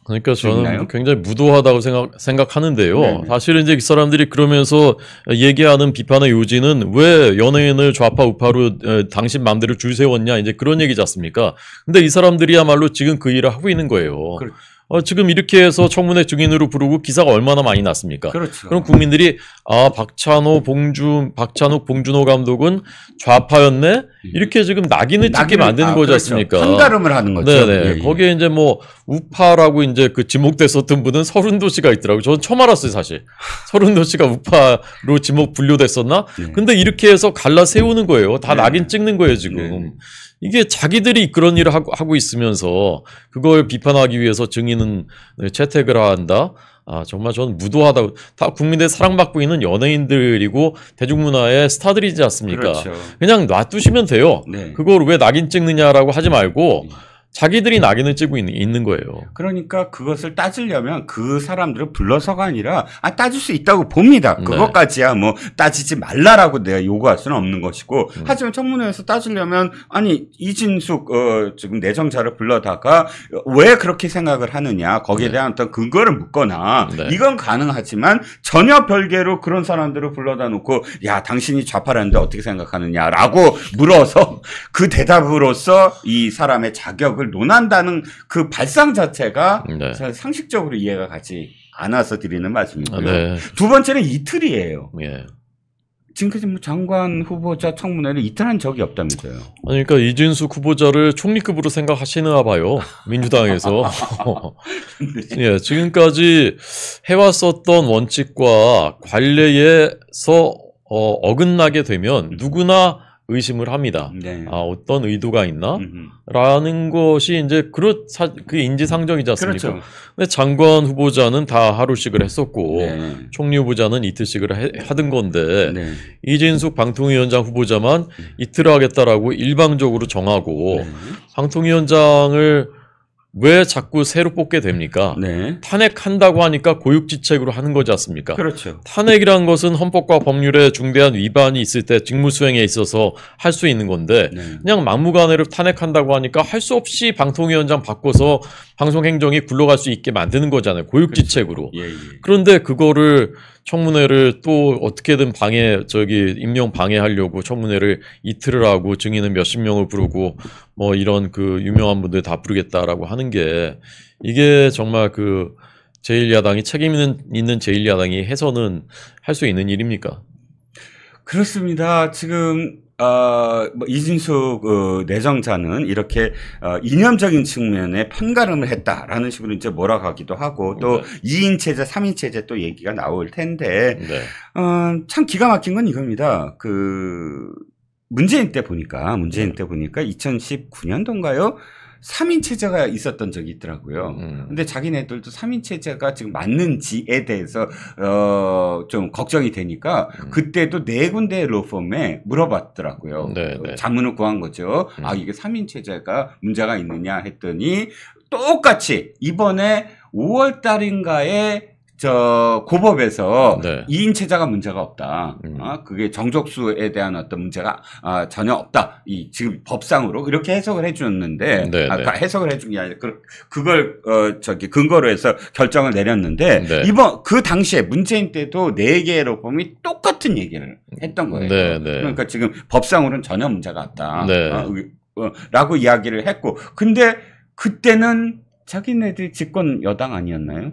그러니까 저는 굉장히 무도하다고 생각하는데요. 사실은 이제 이 사람들이 그러면서 얘기하는 비판의 요지는 왜 연예인을 좌파 우파로 당신 맘대로 줄 세웠냐 이제 그런 얘기지 않습니까? 근데 이 사람들이야말로 지금 그 일을 하고 있는 거예요. 지금 이렇게 해서 청문회 증인으로 부르고 기사가 얼마나 많이 났습니까? 그렇죠. 그럼 국민들이 박찬욱, 봉준호 감독은 좌파였네? 이렇게 지금 낙인을 찍게 만드는 거지 않습니까? 한가름을 하는 거죠. 거기에 이제 뭐 우파라고 이제 지목됐었던 분은 서른도 씨가 있더라고요. 저는 처음 알았어요, 사실. 서른도 씨가 우파로 분류됐었나? 근데 이렇게 해서 갈라 세우는 거예요. 다 낙인 찍는 거예요, 지금. 이게 자기들이 그런 일을 하고 있으면서 그걸 비판하기 위해서 증인 연예인은 채택을 한다. 정말 저는 무도하다고. 다 국민들의 사랑받고 있는 연예인들이고 대중문화의 스타들이지 않습니까? 그렇죠. 그냥 놔두시면 돼요. 네. 그걸 왜 낙인 찍느냐라고 하지 말고 자기들이 낙인을 찍고 있는 거예요. 그러니까 그것을 따지려면 그 사람들을 불러서가 아니라 따질 수 있다고 봅니다. 그것까지야 뭐 따지지 말라라고 내가 요구할 수는 없는 것이고 하지만 청문회에서 따지려면 아니 이진숙 지금 내정자를 불러다가 왜 그렇게 생각을 하느냐 거기에 대한 어떤 근거를 묻거나 이건 가능하지만 전혀 별개로 그런 사람들을 불러다 놓고 야 당신이 좌파라는데 어떻게 생각하느냐라고 물어서 그 대답으로서 이 사람의 자격을 논한다는 그 발상 자체가 상식적으로 이해가 가지 않아서 드리는 말씀이고요. 두 번째는 이틀이에요. 지금까지 뭐 장관 후보자 청문회를 이틀 한 적이 없다면서요. 그러니까 이진숙 후보자를 총리급으로 생각하시나 봐요. 민주당에서. 예, 지금까지 해왔었던 원칙과 관례에서 어긋나게 되면 누구나 의심을 합니다. 어떤 의도가 있나? 라는 것이 이제 그 인지상정이지 않습니까? 그렇죠. 근데 장관 후보자는 다 하루씩을 했었고, 총리 후보자는 이틀씩을 하던 건데, 이진숙 방통위원장 후보자만 이틀을 하겠다라고 일방적으로 정하고, 방통위원장을 왜 자꾸 새로 뽑게 됩니까? 탄핵한다고 하니까 고육지책으로 하는 거지 않습니까? 그렇죠. 탄핵이란 것은 헌법과 법률에 중대한 위반이 있을 때 직무수행에 있어서 할 수 있는 건데 그냥 막무가내로 탄핵한다고 하니까 할 수 없이 방통위원장 바꿔서 방송행정이 굴러갈 수 있게 만드는 거잖아요. 고육지책으로. 그렇죠. 그런데 그거를 청문회를 또 어떻게든 임명 방해하려고 청문회를 이틀을 하고 증인은 몇십 명을 부르고 뭐 이런 그 유명한 분들 다 부르겠다라고 하는 게 이게 정말 그 제1야당이 책임 있는 제1야당이 해서는 할 수 있는 일입니까? 그렇습니다. 지금 뭐 이진숙 내정자는 이렇게 이념적인 측면에 편가름을 했다라는 식으로 이제 몰아가기도 하고 또 2인 체제, 3인 체제 또 얘기가 나올 텐데 참 기가 막힌 건 이겁니다. 문재인 때 보니까 2019년도인가요? 3인 체제가 있었던 적이 있더라고요. 근데 자기네들도 3인 체제가 지금 맞는지에 대해서 좀 걱정이 되니까 그때도 4군데 로펌에 물어봤더라고요. 자문을 구한 거죠. 이게 3인 체제가 문제가 있느냐 했더니 똑같이 이번에 5월 달인가에 고법에서 2인 체제가 문제가 없다. 그게 정족수에 대한 어떤 문제가 전혀 없다. 지금 법상으로 이렇게 해석을 해줬는데, 해석을 해준 게 아니라 그걸 근거로 해서 결정을 내렸는데 그 당시에 문재인 때도 4개의 로펌이 똑같은 얘기를 했던 거예요. 그러니까 지금 법상으로는 전혀 문제가 없다. 라고 이야기를 했고, 근데 그때는 자기네들이 집권 여당 아니었나요?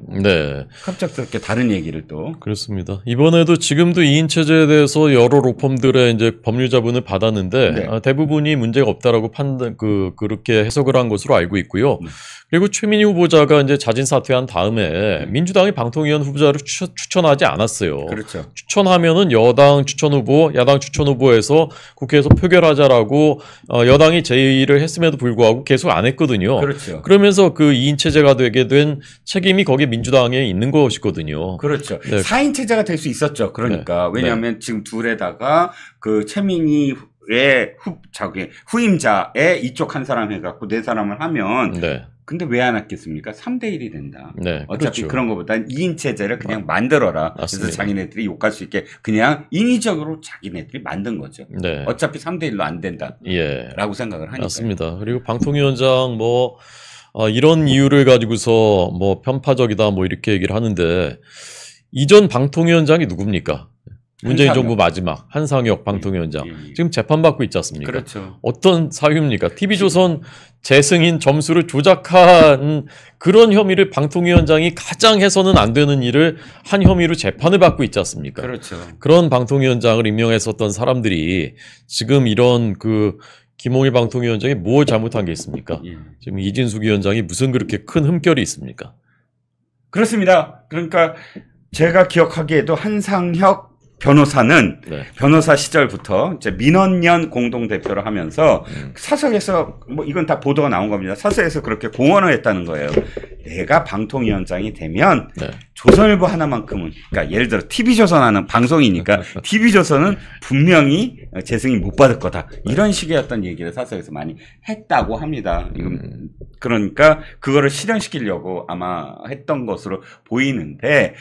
갑작스럽게 다른 얘기를 또. 그렇습니다. 이번에도 지금도 2인 체제에 대해서 여러 로펌들의 이제 법률 자문을 받았는데 대부분이 문제가 없다라고 그렇게 해석을 한 것으로 알고 있고요. 그리고 최민희 후보자가 이제 자진 사퇴한 다음에 민주당이 방통위원 후보자를 추천하지 않았어요. 그렇죠. 추천하면은 여당 추천 후보, 야당 추천 후보에서 국회에서 표결하자라고 여당이 제의를 했음에도 불구하고 계속 안 했거든요. 그렇죠. 그러면서 그 2인 체제가 되게 된 책임이 거기 민주당에 있는 것이거든요. 그렇죠. 4인 체제가 될 수 있었죠. 그러니까 왜냐하면 지금 둘에다가 그 최민희 후임자에 이쪽 한 사람 해갖고 4사람을 하면 근데 왜 안 했겠습니까? 3대1이 된다. 어차피 그런 것보단 2인 체제를 그냥 만들어라. 맞습니다. 그래서 자기네들이 욕할 수 있게 그냥 인위적으로 자기네들이 만든 거죠. 어차피 3대1로 안 된다. 라고 생각을 하니까. 맞습니다. 그리고 방통위원장 이런 이유를 가지고서 편파적이다 이렇게 얘기를 하는데 이전 방통위원장이 누굽니까? 문재인 정부 마지막 한상혁 방통위원장 지금 재판받고 있지 않습니까? 그렇죠. 어떤 사유입니까? TV조선 재승인 점수를 조작한 그런 혐의를 방통위원장이 가장 해서는 안 되는 일을 한 혐의로 재판을 받고 있지 않습니까? 그렇죠. 그런 방통위원장을 임명했었던 사람들이 지금 이런 김홍일 방통위원장이 뭘 잘못한 게 있습니까? 지금 이진숙 위원장이 무슨 그렇게 큰 흠결이 있습니까? 그렇습니다. 그러니까 제가 기억하기에도 한상혁 변호사는 변호사 시절부터 이제 민원연 공동대표를 하면서 사석에서 이건 다 보도가 나온 겁니다. 사석에서 그렇게 공언을 했다는 거예요. 내가 방통위원장이 되면 네. 조선일보 하나만큼은, 그러니까 예를 들어 TV조선 하는 방송이니까 TV조선은 분명히 재승인 못 받을 거다. 이런 식의 어떤 얘기를 사석에서 많이 했다고 합니다. 그러니까 그거를 실현시키려고 아마 했던 것으로 보이는데,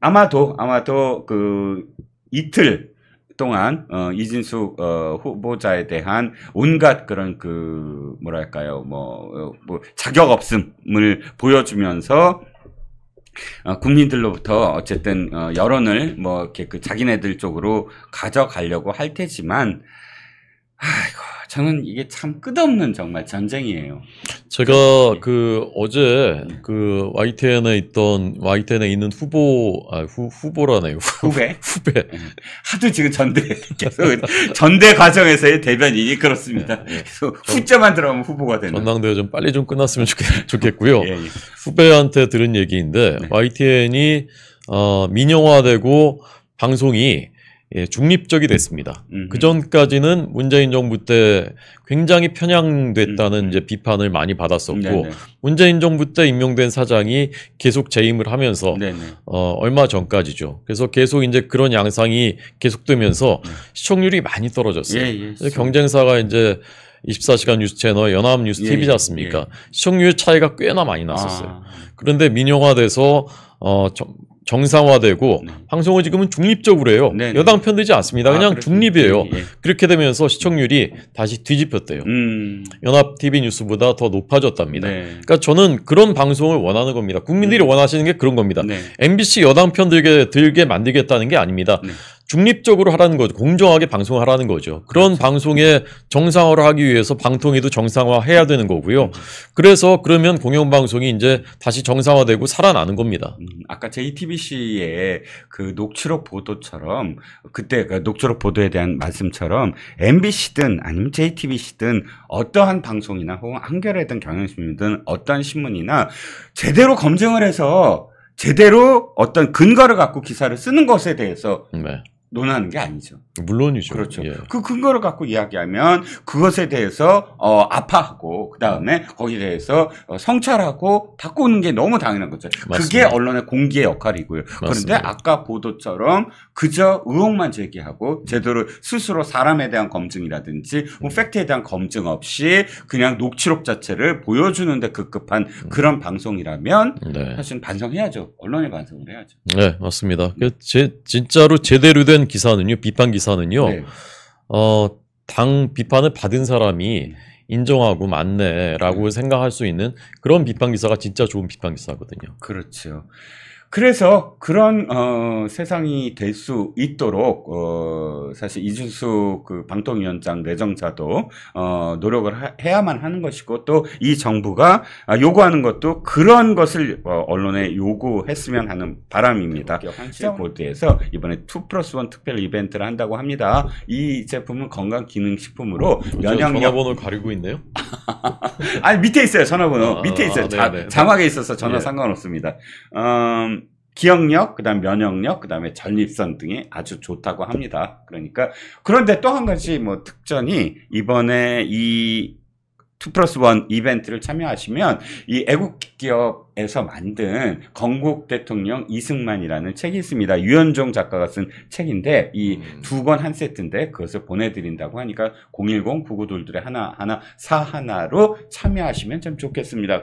아마도 그 이틀 동안 이진숙 후보자에 대한 온갖 그런 그 뭐랄까요 뭐 자격 없음을 보여주면서 국민들로부터 어쨌든 여론을 뭐 이렇게 그 자기네들 쪽으로 가져가려고 할 테지만, 아이고 저는 이게 참 끝없는 정말 전쟁이에요. 제가 그 어제 그 YTN에 있는 후보라네요. 후배? 후배. 하도 지금 전대 과정에서의 대변인이 그렇습니다. 그래서 후자만 들어가면 후보가 되는. 전당대회 좀 빨리 좀 끝났으면 좋겠고요. 예. 후배한테 들은 얘기인데, 네. YTN이 민영화되고 방송이 중립적이 됐습니다. 그 전까지는 문재인 정부 때 굉장히 편향됐다는 이제 비판을 많이 받았었고, 네네. 문재인 정부 때 임명된 사장이 계속 재임을 하면서 얼마 전까지죠. 그래서 계속 이제 그런 양상이 계속되면서 시청률이 많이 떨어졌어요. 경쟁사가 이제 24시간 뉴스 채널 연합뉴스 TV지 않습니까? 시청률 차이가 꽤나 많이 났었어요. 그런데 민영화돼서 정상화되고 방송을 지금은 중립적으로 해요. 여당 편들지 않습니다. 그냥 중립이에요. 그렇게 되면서 시청률이 다시 뒤집혔대요. 연합 TV 뉴스보다 더 높아졌답니다. 그러니까 저는 그런 방송을 원하는 겁니다. 국민들이 원하시는 게 그런 겁니다. MBC 여당 편 들게 만들겠다는 게 아닙니다. 중립적으로 하라는 거죠. 공정하게 방송하라는 거죠. 그런 방송의 정상화를 하기 위해서 방통위도 정상화해야 되는 거고요. 그래서 그러면 공영방송이 이제 다시 정상화되고 살아나는 겁니다. 아까 JTBC의 그 녹취록 보도처럼, 그때 그 녹취록 보도에 대한 말씀처럼 MBC든 아니면 JTBC든 어떠한 방송이나 혹은 한겨레든 경향신문이든 어떠한 신문이나 제대로 검증을 해서 제대로 어떤 근거를 갖고 기사를 쓰는 것에 대해서 논하는 게 아니죠. 물론이죠. 그렇죠. 그 근거를 갖고 이야기하면 그것에 대해서 아파하고 그 다음에 거기에 대해서 성찰하고 바꾸는 게 너무 당연한 거죠. 맞습니다. 그게 언론의 공기의 역할이고요. 맞습니다. 그런데 아까 보도처럼 그저 의혹만 제기하고 제대로 스스로 사람에 대한 검증이라든지 팩트에 대한 검증 없이 그냥 녹취록 자체를 보여주는데 급급한 그런 방송이라면 사실 반성해야죠. 언론이 반성을 해야죠. 네, 맞습니다. 진짜로 제대로 된 기사는요, 비판 기사는요, 당 비판을 받은 사람이 인정하고 맞네라고 생각할 수 있는 그런 비판 기사가 진짜 좋은 비판 기사거든요. 그렇죠. 그래서 그런 세상이 될 수 있도록 사실 이준숙 그 방통위원장 내정자도 노력을 해야만 하는 것이고, 또 이 정부가 요구하는 것도 그런 것을 언론에 요구했으면 하는 바람입니다. 한시보드에서 이번에 2+1 특별 이벤트를 한다고 합니다. 이 제품은 건강기능식품으로 면역력. 전화번호 가리고 있네요. 아니 밑에 있어요. 전화번호 밑에 있어요. 자막에 있어서 전화 상관없습니다. 기억력, 그다음 면역력, 그다음에 전립선 등이 아주 좋다고 합니다. 그러니까 그런데 또 한 가지 뭐 특전이, 이번에 이 2+1 이벤트를 참여하시면 이 애국 기업에서 만든 건국 대통령 이승만이라는 책이 있습니다. 유현종 작가가 쓴 책인데 이 2권 한 세트인데 그것을 보내드린다고 하니까 010-9922 하나 41로 참여하시면 참 좋겠습니다.